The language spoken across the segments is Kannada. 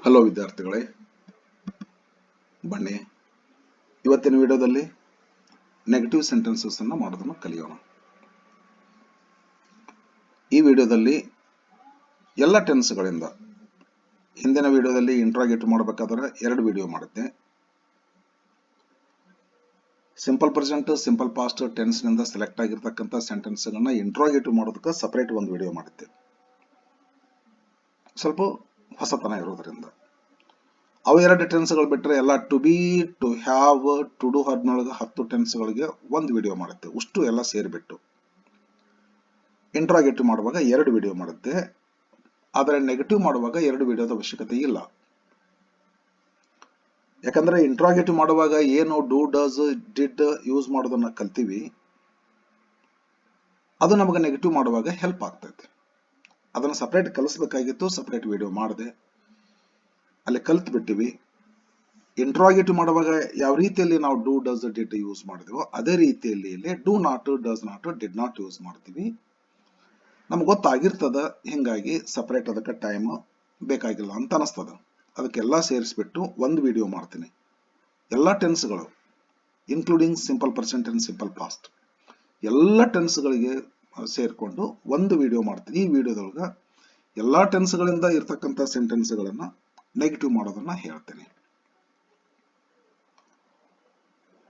ಹಲೋ ವಿದ್ಯಾರ್ಥಿಗಳೇ, ಬನ್ನಿ ಇವತ್ತಿನ ವಿಡಿಯೋದಲ್ಲಿ ನೆಗೆಟಿವ್ ಸೆಂಟೆನ್ಸಸ್ ಅನ್ನು ಮಾಡೋದನ್ನು ಕಲಿಯೋಣ. ಈ ವಿಡಿಯೋದಲ್ಲಿ ಎಲ್ಲ ಟೆನ್ಸ್ಗಳಿಂದ ಹಿಂದಿನ ವಿಡಿಯೋದಲ್ಲಿ ಇಂಟ್ರಾಗೇಟಿವ್ ಮಾಡಬೇಕಾದ್ರೆ 2 ವಿಡಿಯೋ ಮಾಡಿದ್ದೆ. Simple present, simple past tense ನಿಂದ ಸೆಲೆಕ್ಟ್ ಆಗಿರ್ತಕ್ಕಂಥ ಸೆಂಟೆನ್ಸ್ಗಳನ್ನ ಇಂಟ್ರಾಗೇಟಿವ್ ಮಾಡೋದಕ್ಕೆ ಸಪರೇಟ್ ಒಂದು ವಿಡಿಯೋ ಮಾಡಿದ್ದೆ. ಸ್ವಲ್ಪ ಹೊಸತನ ಇರೋದ್ರಿಂದ ಅವು 2 ಟೆನ್ಸ್ಗಳು ಬಿಟ್ಟರೆ ಎಲ್ಲ to be, to have, to do ಹರ್ಬ್ನೊಳಗೆ 10 ಟೆನ್ಸ್ಗಳಿಗೆ ಒಂದು ವಿಡಿಯೋ ಮಾಡುತ್ತೆ. ಅಷ್ಟು ಎಲ್ಲ ಸೇರಿಬಿಟ್ಟು ಇಂಟ್ರಾಗೇಟಿವ್ ಮಾಡುವಾಗ 2 ವಿಡಿಯೋ ಮಾಡುತ್ತೆ. ಆದರೆ ನೆಗೆಟಿವ್ ಮಾಡುವಾಗ 2 ವಿಡಿಯೋದ ಅವಶ್ಯಕತೆ ಇಲ್ಲ. ಯಾಕಂದ್ರೆ ಇಂಟ್ರಾಗೇಟಿವ್ ಮಾಡುವಾಗ ಏನು ಡೂ, ಡಸ್, ಡಿಡ್ ಯೂಸ್ ಮಾಡೋದನ್ನ ಕಲ್ತೀವಿ, ಅದು ನಮಗೆ ನೆಗೆಟಿವ್ ಮಾಡುವಾಗ ಹೆಲ್ಪ್ ಆಗ್ತೈತೆ. ಅದನ್ನು ಸಪರೇಟ್ ಕಲಿಸ್ಬೇಕಾಗಿತ್ತು, ಸಪರೇಟ್ ವಿಡಿಯೋ ಮಾಡಿದೆ, ಅಲ್ಲಿ ಕಲ್ತ್ ಬಿಟ್ಟಿವಿ. ಇಂಟ್ರಾಗೇಟಿವ್ ಮಾಡುವಾಗ ಯಾವ ರೀತಿಯಲ್ಲಿ ನಾವು ಡೂ, ಡಸ್, ಡಿಡ್ ಯೂಸ್ ಮಾಡಿದೆವೋ ಅದೇ ರೀತಿಯಲ್ಲಿ ಇಲ್ಲಿ do not, does not, did not use ಮಾಡ್ತೀವಿ. ನಮ್ಗೆ ಗೊತ್ತಾಗಿರ್ತದ, ಹಿಂಗಾಗಿ ಸಪರೇಟ್ ಅದಕ್ಕೆ ಟೈಮ್ ಬೇಕಾಗಿಲ್ಲ ಅಂತ ಅನಿಸ್ತದ. ಅದಕ್ಕೆಲ್ಲ ಸೇರಿಸ್ಬಿಟ್ಟು ಒಂದು ವಿಡಿಯೋ ಮಾಡ್ತೀನಿ. ಎಲ್ಲ ಟೆನ್ಸ್ಗಳು including simple present and simple past ಎಲ್ಲ ಟೆನ್ಸ್ಗಳಿಗೆ ಸೇರಿಕೊಂಡು ಒಂದು ವಿಡಿಯೋ ಮಾಡ್ತೀನಿ. ಈ ವಿಡಿಯೋದೊಳಗ ಎಲ್ಲ ಟೆನ್ಸ್ಗಳಿಂದ ಇರ್ತಕ್ಕಂಥ ಸೆಂಟೆನ್ಸ್ಗಳನ್ನ ನೆಗೆಟಿವ್ ಮಾಡೋದನ್ನ ಹೇಳ್ತೇನೆ.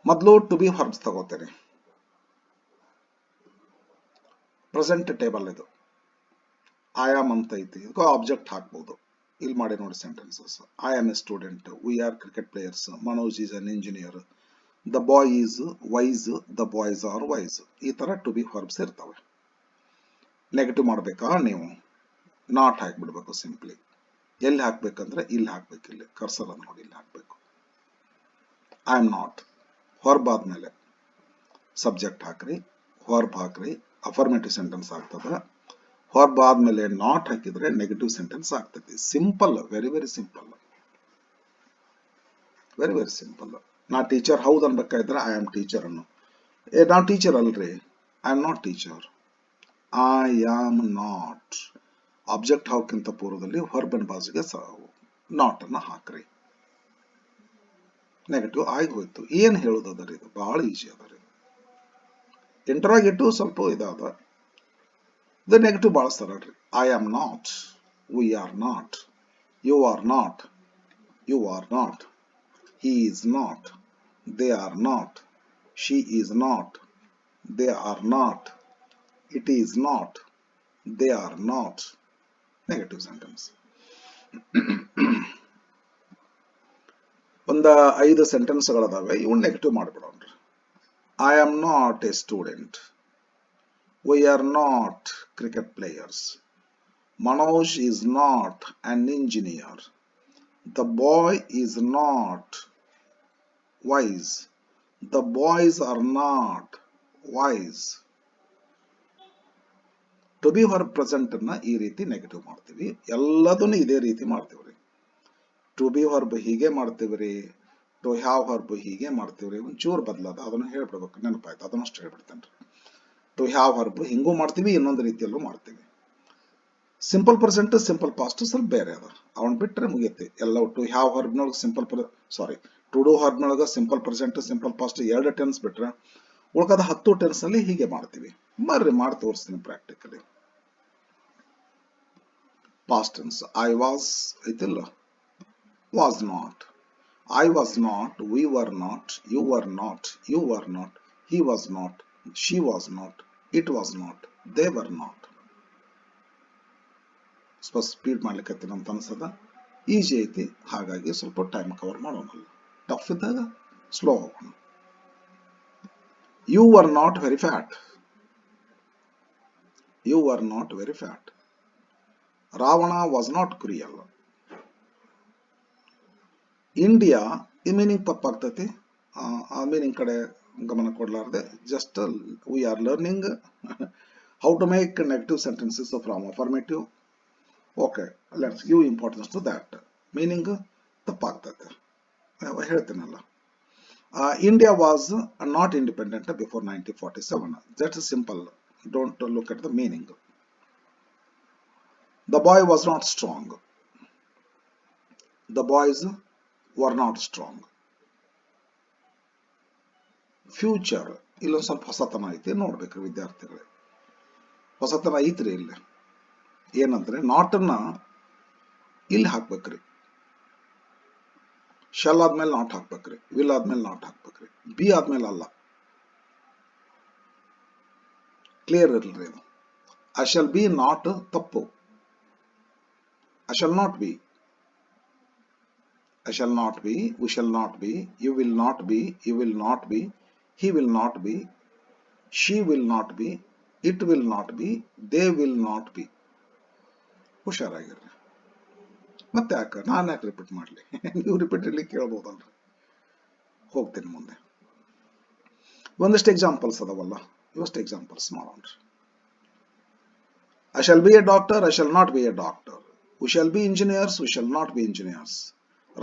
ಮೊದಲು ಟು ಬಿ ವರ್ಬ್ಸ್ ತಗೋತೇನೆ. ಪ್ರೆಸೆಂಟ್ ಟೇಬಲ್ ಇದು ಐ ಆಮ್ ಅಂತ ಐತಿ, ಇದಕ್ಕೂ ಆಬ್ಜೆಕ್ಟ್ ಹಾಕ್ಬಹುದು. ಇಲ್ಲಿ ಮಾಡಿ ನೋಡಿ sentences. I am a student, we are cricket players, Manoj is an engineer, the boy is wise, the boys are wise. ಈ ತರ ಟು ಬಿ ವರ್ಬ್ಸ್ ಇರ್ತವೆ. ನೆಗೆಟಿವ್ ಮಾಡ್ಬೇಕಾ ನೀವು ನಾಟ್ ಹಾಕ್ಬಿಡ್ಬೇಕು. ಸಿಂಪ್ಲಿ ಎಲ್ಲಿ ಹಾಕ್ಬೇಕಂದ್ರೆ ಇಲ್ಲಿ ಹಾಕ್ಬೇಕು. ಇಲ್ಲಿ ಕರ್ಸರ್ ಅನ್ನು ನೋಡಿ, ಇಲ್ಲಿ ಹಾಕ್ಬೇಕು. ಐ ಆಮ್ ನಾಟ್ ವರ್ಬ್ ಆದ್ಮೇಲೆ ಸಬ್ಜೆಕ್ಟ್ ಹಾಕ್ರಿ, ವರ್ಬ್ ಹಾಕ್ರಿ, ಅಫರ್ಮೇಟಿವ್ ಸೆಂಟೆನ್ಸ್ ಆಗ್ತದ. ವರ್ಬ್ ಆದ್ಮೇಲೆ ನಾಟ್ ಹಾಕಿದ್ರೆ ನೆಗೆಟಿವ್ ಸೆಂಟೆನ್ಸ್ ಆಗ್ತದೆ. Simple, very very simple, very very simple. ನಾ ಟೀಚರ್ ಹೌದು ಅನ್ಬೇಕಾದ್ರೆ ಐ ಆಮ್ ಟೀಚರ್ ಅನ್ನು. ನಾವು ಟೀಚರ್ ಅಲ್ರಿ, I am not teacher, I am not. Object ಹಾಕಿಂತ ಪೂರ್ವದಲ್ಲಿ ವರ್ಬ್ ಅಂಡ್ ಬಾಜಿಗೆ ನಾಟ್ ಅನ್ನ ಹಾಕ್ರಿ. ನೆಗೆಟಿವ್ ಆಗಿ ಹೋಯ್ತು. ಏನ್ ಹೇಳುದು ಅದರ, ಇದು ಬಹಳ ಈಜಿ ಅದ. ಇಂಟ್ರಾಗೇಟಿವ್ ಸ್ವಲ್ಪ ಇದಾದ, ಇದು ನೆಗೆಟಿವ್ ಬಹಳ ಸರಳ್ರಿ. I am not, we are not, you are not, you are not, he is not, they are not, she is not, they are not, it is not, they are not. Negative sentence. ಒಂದು 5 ಸೆಂಟೆನ್ಸ್ಗಳದಾವೆ, ಇವನ್ ನೆಗೆಟಿವ್ ಮಾಡಿಬಿಡೋಣ್ರಿ. I am not a student, we are not cricket players, Manoj is not an engineer, the boy is not wise, the boys are not wise. To be verb present ಅನ್ನ ಈ ರೀತಿ ನೆಗೆಟಿವ್ ಮಾಡ್ತೀವಿ. ಎಲ್ಲದನ್ನು ಇದೇ ರೀತಿ ಮಾಡ್ತೀವ್ರಿ. ಟು ಬಿ ವರ್ಬ್ ಹೀಗೆ ಮಾಡ್ತೀವ್ರಿ, ಟು ಹ್ಯಾವ್ ವರ್ಬ್ ಹೀಗೆ ಮಾಡ್ತೀವ್ರಿ. ಒಂಚೂರು ಬದಲಾದ, ಅದನ್ನು ಹೇಳ್ಬಿಡ್ಬೇಕು, ನೆನಪಾಯ್ತು, ಅದನ್ನಷ್ಟು ಹೇಳ್ಬಿಡ್ತೇನೆ. ಟು ಹ್ಯಾವ್ ವರ್ಬ್ ಹಿಂಗೂ ಮಾಡ್ತೀವಿ, ಇನ್ನೊಂದು ರೀತಿಯಲ್ಲೂ ಮಾಡ್ತೀವಿ. ಸಿಂಪಲ್ ಪ್ರೆಸೆಂಟ್, ಸಿಂಪಲ್ ಪಾಸ್ಟ್ ಸ್ವಲ್ಪ ಬೇರೆ ಅದ, ಅವನ್ ಬಿಟ್ರೆ ಮುಗಿಯುತ್ತೆ. ಎಲ್ಲ ಟು ಹ್ಯಾವ್ ವರ್ಬ್ನೊಳಗೆ ಟು ಡೂ ವರ್ಬ್ನೊಳಗೆ simple present, simple past 2 tense ಬಿಟ್ರೆ ಉಳ್ಕದ 10 ಟೆನ್ಸ್ ಅಲ್ಲಿ ಹೀಗೆ ಮಾಡ್ತೀವಿ. ಬರ್ರಿ ಮಾಡಿ ತೋರಿಸ್ತೀನಿ practically. Past tense I was ಐತಿಲ್ಲ, was not, I was not, we were not, you were not, you were not, he was not, she was not, it was not, they were not. ಸ್ವಲ್ಪ ಸ್ಪೀಡ್ ಮಾಡ್ಲಿಕ್ಕೆ ಅಂತ ಅನ್ಸದ. ಈಜಿ ಐತಿ, ಹಾಗಾಗಿ ಸ್ವಲ್ಪ ಟೈಮ್ ಕವರ್ ಮಾಡೋಣಲ್ಲ. ಟಫ್ ಇದ್ದಾಗ ಸ್ಲೋ ಹೋಗೋಣ. You were not very fat, you were not very fat. Ravana was not cruel. India ಈ ಮೀನಿಂಗ್ ತಪ್ಪಾಗ್ತೈತಿ, ಆ ಮೀನಿಂಗ್ ಕಡೆ ಗಮನ ಕೊಡ್ಲಾರ್ದೆ just we are learning how to make negative sentences from affirmative. Okay, let's give importance to that. Meaning ತಪ್ಪಾಗ್ತೈತೆ, ಹೇಳ್ತೀನಲ್ಲ. India was not independent before 1947. That's simple. Don't look at the meaning. The boy was not strong. The boys were not strong. Future ಇಲ್ಲೊಂದು ಸ್ವಲ್ಪ ಹೊಸತನ ಐತಿ, ನೋಡ್ಬೇಕ್ರಿ ವಿದ್ಯಾರ್ಥಿಗಳೇ. ಹೊಸತನ ಐತ್ರಿ ಇಲ್ಲಿ. ಏನಂದ್ರೆ ನಾಟನ್ನ ಇಲ್ಲಿ ಹಾಕ್ಬೇಕ್ರಿ. ಶೆಲ್ ಆದ್ಮೇಲೆ ನಾಟ್ ಹಾಕ್ಬೇಕ್ರಿ, ವಿಲ್ ಆದ್ಮೇಲೆ ನಾಟ್ ಹಾಕ್ಬೇಕ್ರಿ, ಬಿ ಆದ್ಮೇಲೆ ಅಲ್ಲ. ಕ್ಲಿಯರ್ ಇರ್ಲಿ ಇದು. ಐ ಶಾಲ್ ಬಿ ನಾಟ್ ತಪ್ಪು. I shall not B, I shall not be, we shall not be, you will not be, you will not be, he will not be, she will not be, it will not be, they will not be. ಹುಷಾರಾಗಿರ್ರಿ. ಮತ್ತೆ ಯಾಕೆ ನಾನು ಯಾಕೆ ರಿಪೀಟ್ ಮಾಡಲಿ? ನೀವು ರಿಪೀಟೆಡ್ಲಿ ಕೇಳ್ಬೋದಲ್ರಿ. ಹೋಗ್ತೀನಿ ಮುಂದೆ. ಒಂದಿಷ್ಟು ಎಕ್ಸಾಂಪಲ್ಸ್ ಅದಾವಲ್ಲ, ಇವಷ್ಟು ಎಕ್ಸಾಂಪಲ್ಸ್ ಮಾಡೋಣ್ರಿ. I shall be a doctor, I shall not be a doctor. We shall be engineers, we shall not be engineers.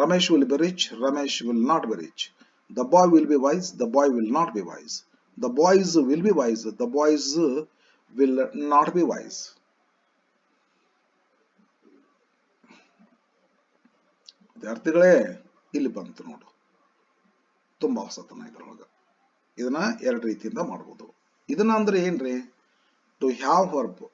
Ramesh will be rich, Ramesh will not be rich. The boy will be wise, the boy will not be wise. The boys will be wise, the boys will not be wise. ವಿದ್ಯಾರ್ಥಿಗಳೇ, ಇಲ್ಲಿ ಬಂತು ನೋಡು, ತುಂಬಾ ಹೊಸತನ ಇದ್ರೊಳಗ. ಇದನ್ನ ಎರಡು ರೀತಿಯಿಂದ ಮಾಡಬಹುದು. ಇದನ್ನ ಅಂದ್ರೆ ಏನ್ರಿ? To have verb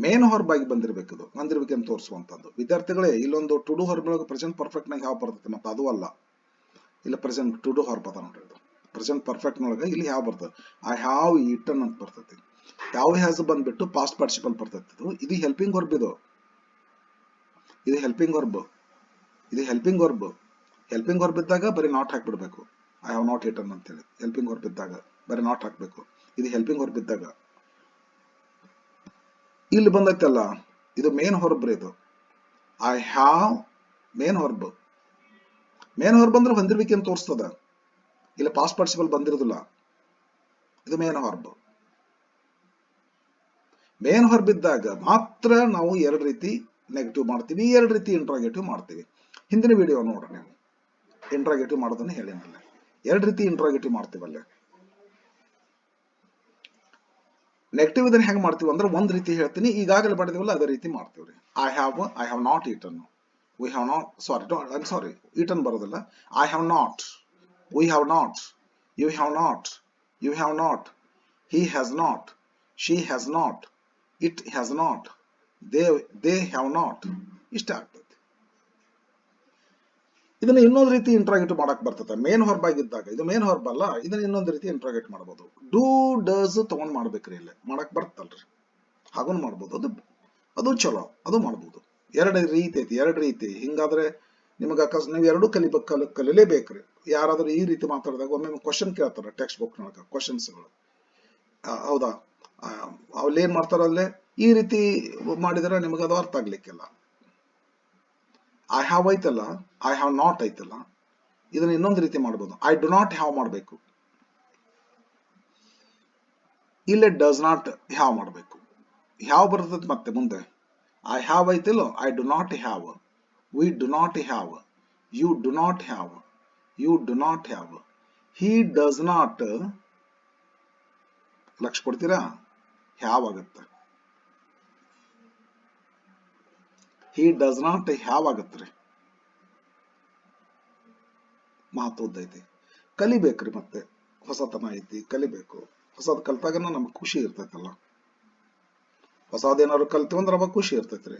main verb ಆಗಿ ಬಂದಿರ್ಬೇಕಂತ ತೋರಿಸುವಂತದ್ದು. ವಿದ್ಯಾರ್ಥಿಗಳೇ, ಇಲ್ಲೊಂದು ಟು ಡು ವರ್ಬ್ ಒಳಗೆ ಪ್ರೆಸೆಂಟ್ ಪರ್ಫೆಕ್ಟ್ ನಾಗ ಯಾವ ಬರ್ತದೆ, ಮತ್ತೆ ಅದು ಅಲ್ಲ. ಇಲ್ಲ ಪ್ರೆಸೆಂಟ್ ಟು ಡು ವರ್ಬ್ ಅದ ನೋಡ್ರಿ. ಇದು ಪ್ರೆಸೆಂಟ್ ಪರ್ಫೆಕ್ಟ್ ನೊಳಗೆ ಇಲ್ಲಿ ಯಾವ ಬರ್ತದೆ? ಐ ಹ್ಯಾವ್ ಈಟನ್ ಅಂತ ಬರ್ತೈತಿ. ಯಾವ ಹ್ಯಾಸ್ ಬಂದ್ಬಿಟ್ಟು ಪಾಸ್ಟ್ ಪಾರ್ಟಿಸಿಪಲ್ ಬರ್ತೈತಿ. ಇದು ಹೆಲ್ಪಿಂಗ್ ವರ್ಬ್. ಇದು ಹೆಲ್ಪಿಂಗ್ ವರ್ಬ್. ಇದು ಹೆಲ್ಪಿಂಗ್ ವರ್ಬ್. ಹೆಲ್ಪಿಂಗ್ ವರ್ಬ್ ಇದ್ದಾಗ ಬರೀ ನಾಟ್ ಹಾಕ್ಬಿಡ್ಬೇಕು. ಐ ಹ್ಯಾವ್ ನಾಟ್ ಈಟನ್ ಅಂತೇಳಿ ಹೆಲ್ಪಿಂಗ್ ವರ್ಬ್ ಇದ್ದಾಗ ಬರೀ ನಾಟ್ ಹಾಕ್ಬೇಕು. ಇದು ಹೆಲ್ಪಿಂಗ್ ವರ್ಬ್ ಇದ್ದಾಗ. ಇಲ್ಲಿ ಬಂದೈತಲ್ಲ, ಇದು ಮೇನ್ ವರ್ಬ್. ಇದು I have main verb. Main verb ಅಂದ್ರೆ ಹೊಂದಿರ್ಬೇಕಂತ ತೋರಿಸ್ತದ. ಇಲ್ಲಿ ಪಾಸ್ಟ್ ಪಾರ್ಟಿಸಿಪಲ್ ಬಂದಿರೋದಿಲ್ಲ. ಇದು ಮೇನ್ ವರ್ಬ್. ಮೇನ್ ವರ್ಬ್ ಇದ್ದಾಗ ಮಾತ್ರ ನಾವು ಎರಡು ರೀತಿ ನೆಗೆಟಿವ್ ಮಾಡ್ತೀವಿ, ಎರಡು ರೀತಿ ಇಂಟ್ರಾಗೇಟಿವ್ ಮಾಡ್ತೀವಿ. ಹಿಂದಿನ ವಿಡಿಯೋ ನೋಡ್ರಿ ನೀವು, ಇಂಟ್ರಾಗೇಟಿವ್ ಮಾಡೋದನ್ನ ಹೇಳಿನಲ್ಲ. ಎರಡು ರೀತಿ ಇಂಟ್ರಾಗೇಟಿವ್ ಮಾಡ್ತೀವಲ್ಲೇ. ನೆಗೆಟಿವ್ ಇದನ್ನ ಹೆಂಗ್ ಮಾಡ್ತೀವಿ ಅಂದ್ರೆ ಒಂದ್ ರೀತಿ ಹೇಳ್ತೀನಿ, ಈಗಾಗಲೇ ಮಾಡಿದೀವಲ್ಲ ಅದೇ ರೀತಿ ಮಾಡ್ತೀವ್ರಿ. I have not eaten, we have not, sorry eaten ಬರೋದಿಲ್ಲ. I have not, we have not, you have not, you have not, he has not, she has not, it has not, they have not. ಇಷ್ಟ ಆಗ್ತದೆ. ಇದನ್ನ ಇನ್ನೊಂದು ರೀತಿ ಇಂಟ್ರಾಗೇಟ್ ಮಾಡಕ್ ಬರ್ತದೆ. ಮೇನ್ ವರ್ಬ್ ಆಗಿದ್ದಾಗ, ಇದು ಮೇನ್ ವರ್ಬ್ ಅಲ್ಲ, ಇದನ್ನ ಇನ್ನೊಂದು ರೀತಿ ಇಂಟ್ರಾಗೇಟ್ ಮಾಡಬಹುದು. ಡೂ ಡಸ್ ತಗೊಂಡ್ ಮಾಡ್ಬೇಕ್ರಿ. ಇಲ್ಲಿ ಮಾಡಕ್ ಬರ್ತಲ್ರಿ, ಹಾಗೂ ಮಾಡ್ಬೋದು. ಅದು ಚಲೋ, ಅದು ಮಾಡ್ಬೋದು. ಎರಡು ರೀತಿ ಐತಿ, ಎರಡು ರೀತಿ. ಹಿಂಗಾದ್ರೆ ನಿಮಗೆ ನೀವು ಎರಡು ಕಲಿಲೇಬೇಕ್ರಿ. ಯಾರಾದ್ರೂ ಈ ರೀತಿ ಮಾತಾಡಿದಾಗ ಒಮ್ಮೆ ಕ್ವಶನ್ ಕೇಳ್ತಾರೆ ಟೆಕ್ಸ್ಟ್ ಬುಕ್ ನೊಳಗ, ಕ್ವಶನ್ಸ್ಗಳು. ಹೌದಾ, ಅಲ್ಲಿ ಏನ್ ಮಾಡ್ತಾರಲ್ಲೇ ಈ ರೀತಿ ಮಾಡಿದ್ರೆ ನಿಮಗೆ ಅದು ಅರ್ಥ ಆಗ್ಲಿಕ್ಕಿಲ್ಲ. ಐ ಹ್ಯಾವ್ ಐತಲ್ಲ, ಐ ಹ್ಯಾವ್ ನಾಟ್ ಐತಲ್ಲ, ಇದನ್ನ ಇನ್ನೊಂದು ರೀತಿ ಮಾಡ್ಬೋದು. ಐ ಡು ನಾಟ್ ಹ್ಯಾವ್ ಮಾಡಬೇಕು. ಇಲ್ಲೇ ಡಸ್ ನಾಟ್ ಹ್ಯಾವ್ ಮಾಡಬೇಕು. ಹ್ಯಾವ್ ಬರ್ತದೆ ಮತ್ತೆ ಮುಂದೆ. ಐ ಹ್ಯಾವ್ ಐತಿಲ್ಲ, I do not have, we do not have, you do not have, you do not have, he does not. ಲಕ್ಷ ಕೊಡ್ತೀರಾ? ಹ್ಯಾವ್ ಆಗುತ್ತೆ. ಹಿ ಡಸ್ ನಾಟ್ ಹ್ಯಾವ್ ಆಗತ್ರಿ. ಮಹತ್ವದ್ದೈತಿ, ಕಲಿಬೇಕ್ರಿ. ಮತ್ತೆ ಹೊಸತನ ಐತಿ, ಕಲಿಬೇಕು. ಹೊಸದ್ ಕಲ್ತಾಗನ ನಮ್ಗೆ ಖುಷಿ ಇರ್ತೈತಲ್ಲ. ಹೊಸದೇನಾದ್ರು ಕಲ್ತೀವಿ ಅಂದ್ರೆ ಅವಾಗ ಖುಷಿ ಇರ್ತೈತ್ರಿ.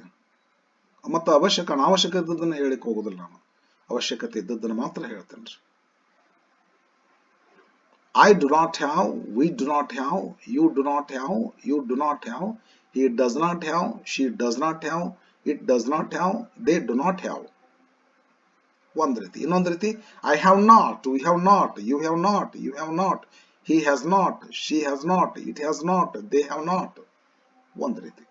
ಮತ್ತ ಅನಾವಶ್ಯಕ ಇದ್ದದನ್ನ ಹೇಳಿಕ್ ಹೋಗುದಿಲ್ಲ ನಾನು. ಅವಶ್ಯಕತೆ ಇದ್ದದನ್ನ ಮಾತ್ರ ಹೇಳ್ತೇನ್ರಿ. I do not have, we do not have, you do not have, you do not have, he does not have, she does not have, it does not have, they do not have. ಒಂದ್ ರೀತಿ. ಇನ್ನೊಂದ್ ರೀತಿ, I have not, we have not, you have not, you have not, he has not, she has not, it has not, they have not. ಒಂದ್ ರೀತಿ.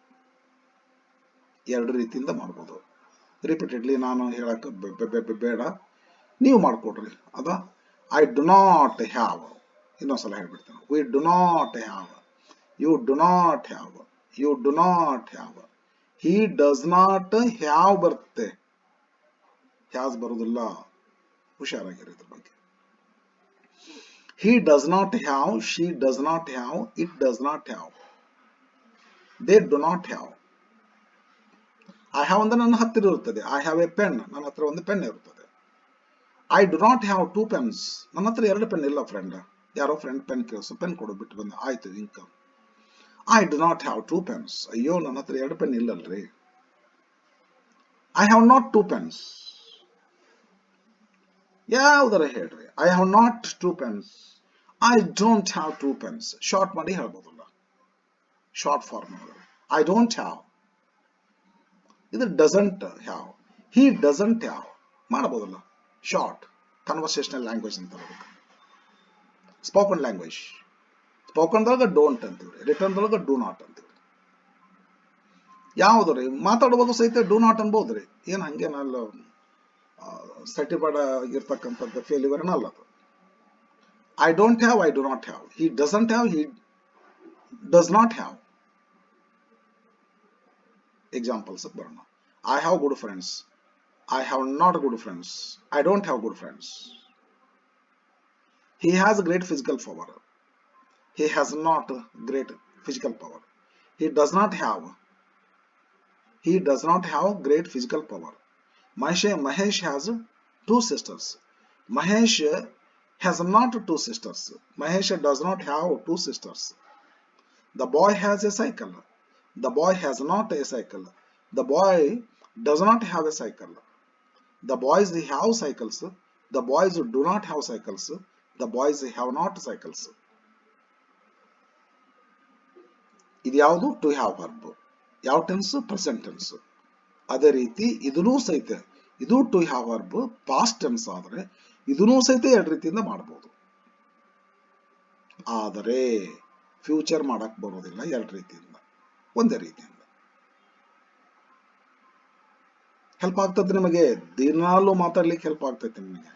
ಎರಡು ರೀತಿಯಿಂದ ಮಾಡ್ಬೋದು. ರಿಪೀಟೆಡ್ಲಿ ನಾನು ಹೇಳಕ್ ಬೇಡ, ನೀವು ಮಾಡ್ಕೊಡ್ರಿ. ಅದ ಐ ಡು ನಾಟ್ ಹ್ಯಾವ್. ಇನ್ನೊಂದ್ಸಲ ಹೇಳ್ಬಿಡ್ತೇನೆ. We do not have, you do not have, you do not have, he does not have ಬರುತ್ತೆ, ಹ್ಯಾಸ್ ಬರುದಿಲ್ಲ. ಹುಷಾರಾಗಿರಿ ಇದ್ರ ಬಗ್ಗೆ. He does not have, she does not have, it does not have, they do not have. I have ಅಂದ್ರೆ ನನ್ನ ಹತ್ತಿರ ಇರುತ್ತದೆ. ಐ ಹ್ಯಾವ್ ಎ ಪೆನ್, ನನ್ನ ಹತ್ರ ಒಂದು ಪೆನ್ ಇರುತ್ತದೆ. I do not have two pens, ನನ್ನ ಹತ್ರ ಎರಡು ಪೆನ್ ಇಲ್ಲ ಫ್ರೆಂಡ್. ಯಾರೋ ಫ್ರೆಂಡ್ ಪೆನ್ ಕೇಳಿಸು, ಪೆನ್ ಕೊಡು ಬಿಟ್ಟು ಬಂದ, ಆಯ್ತು ಇಂಕ್. I do not have two pens, ಅಯ್ಯೋ ನನ್ನ ಹತ್ರ ಎರಡು ಪೆನ್ ಇಲ್ಲಲ್ರಿ. I have not two pens, ಯಾವ್ದಾರ ಹೇಳ್ರಿ. I have not two pens, I don't have two pens. Short ಮಾಡಿ ಹೇಳ್ಬೋದಲ್ಲ, short form. I don't have, ಇದು doesn't have, he doesn't have ಮಾಡಬಹುದಲ್ಲ. ಶಾರ್ಟ್ ಕನ್ವರ್ಸೇಷನಲ್ ಲ್ಯಾಂಗ್ವೇಜ್ ಅಂತ ಬರಬೇಕು. ಸ್ಪೋಕನ್ ಲ್ಯಾಂಗ್ವೇಜ್, ಸ್ಪೋಕನ್ ದೊಳಗ ಡೋಂಟ್ ಅಂತೀವ್ರಿ, ರಿಟರ್ನ್ ದೊಳಗ ಡೂ ನಾಟ್ ಅಂತೀವ್ರಿ. ಯಾವ್ದು ರೀ ಮಾತಾಡುವಾಗ ಸಹಿತ ಡೂ ನಾಟ್ ಅನ್ಬೋದ್ರಿ. ಏನ್ ಹಂಗೇನಲ್ಲ ಸರ್ಟಿಫೈಡ್ ಆಗಿರ್ತಕ್ಕಂಥದ್ದು ಫೇಲ್ಯೂರ್ ಅಲ್ಲ ಅದು. I don't have, I do not have, he doesn't have, he does not have. Examples ಬರೋಣ. I have good friends, I have not good friends, I don't have good friends. He has great physical power, he has not great physical power. He does not have great physical power. Mahesh has two sisters, Mahesh has not two sisters, Mahesh does not have two sisters. The boy has a cycle, the boy has not a cycle, the boy does not have a cycle. The boys have cycles, the boys do not have cycles, the boys have not cycles. ಇದು ಯಾವುದು ಟು ಹ್ಯಾವ್ ವರ್ಬ್. ಯಾವ ಟೆನ್ಸ್? Present tense. ಅದೇ ರೀತಿ ಇದನ್ನೂ ಸಹಿತ ಇದು to have verb past tense ಆದ್ರೆ ಇದನ್ನೂ ಸಹಿತ ಎರಡು ರೀತಿಯಿಂದ ಮಾಡಬಹುದು. ಆದರೆ ಫ್ಯೂಚರ್ ಮಾಡಕ್ ಬರೋದಿಲ್ಲ ಎರಡು ರೀತಿಯಿಂದ, ಒಂದೇ ರೀತಿಯಿಂದ. ಹೆಲ್ಪ್ ಆಗ್ತದೆ ನಿಮಗೆ, ದಿನಾಲು ಮಾತಾಡ್ಲಿಕ್ಕೆ ಹೆಲ್ಪ್ ಆಗ್ತೈತೆ ನಿಮಗೆ.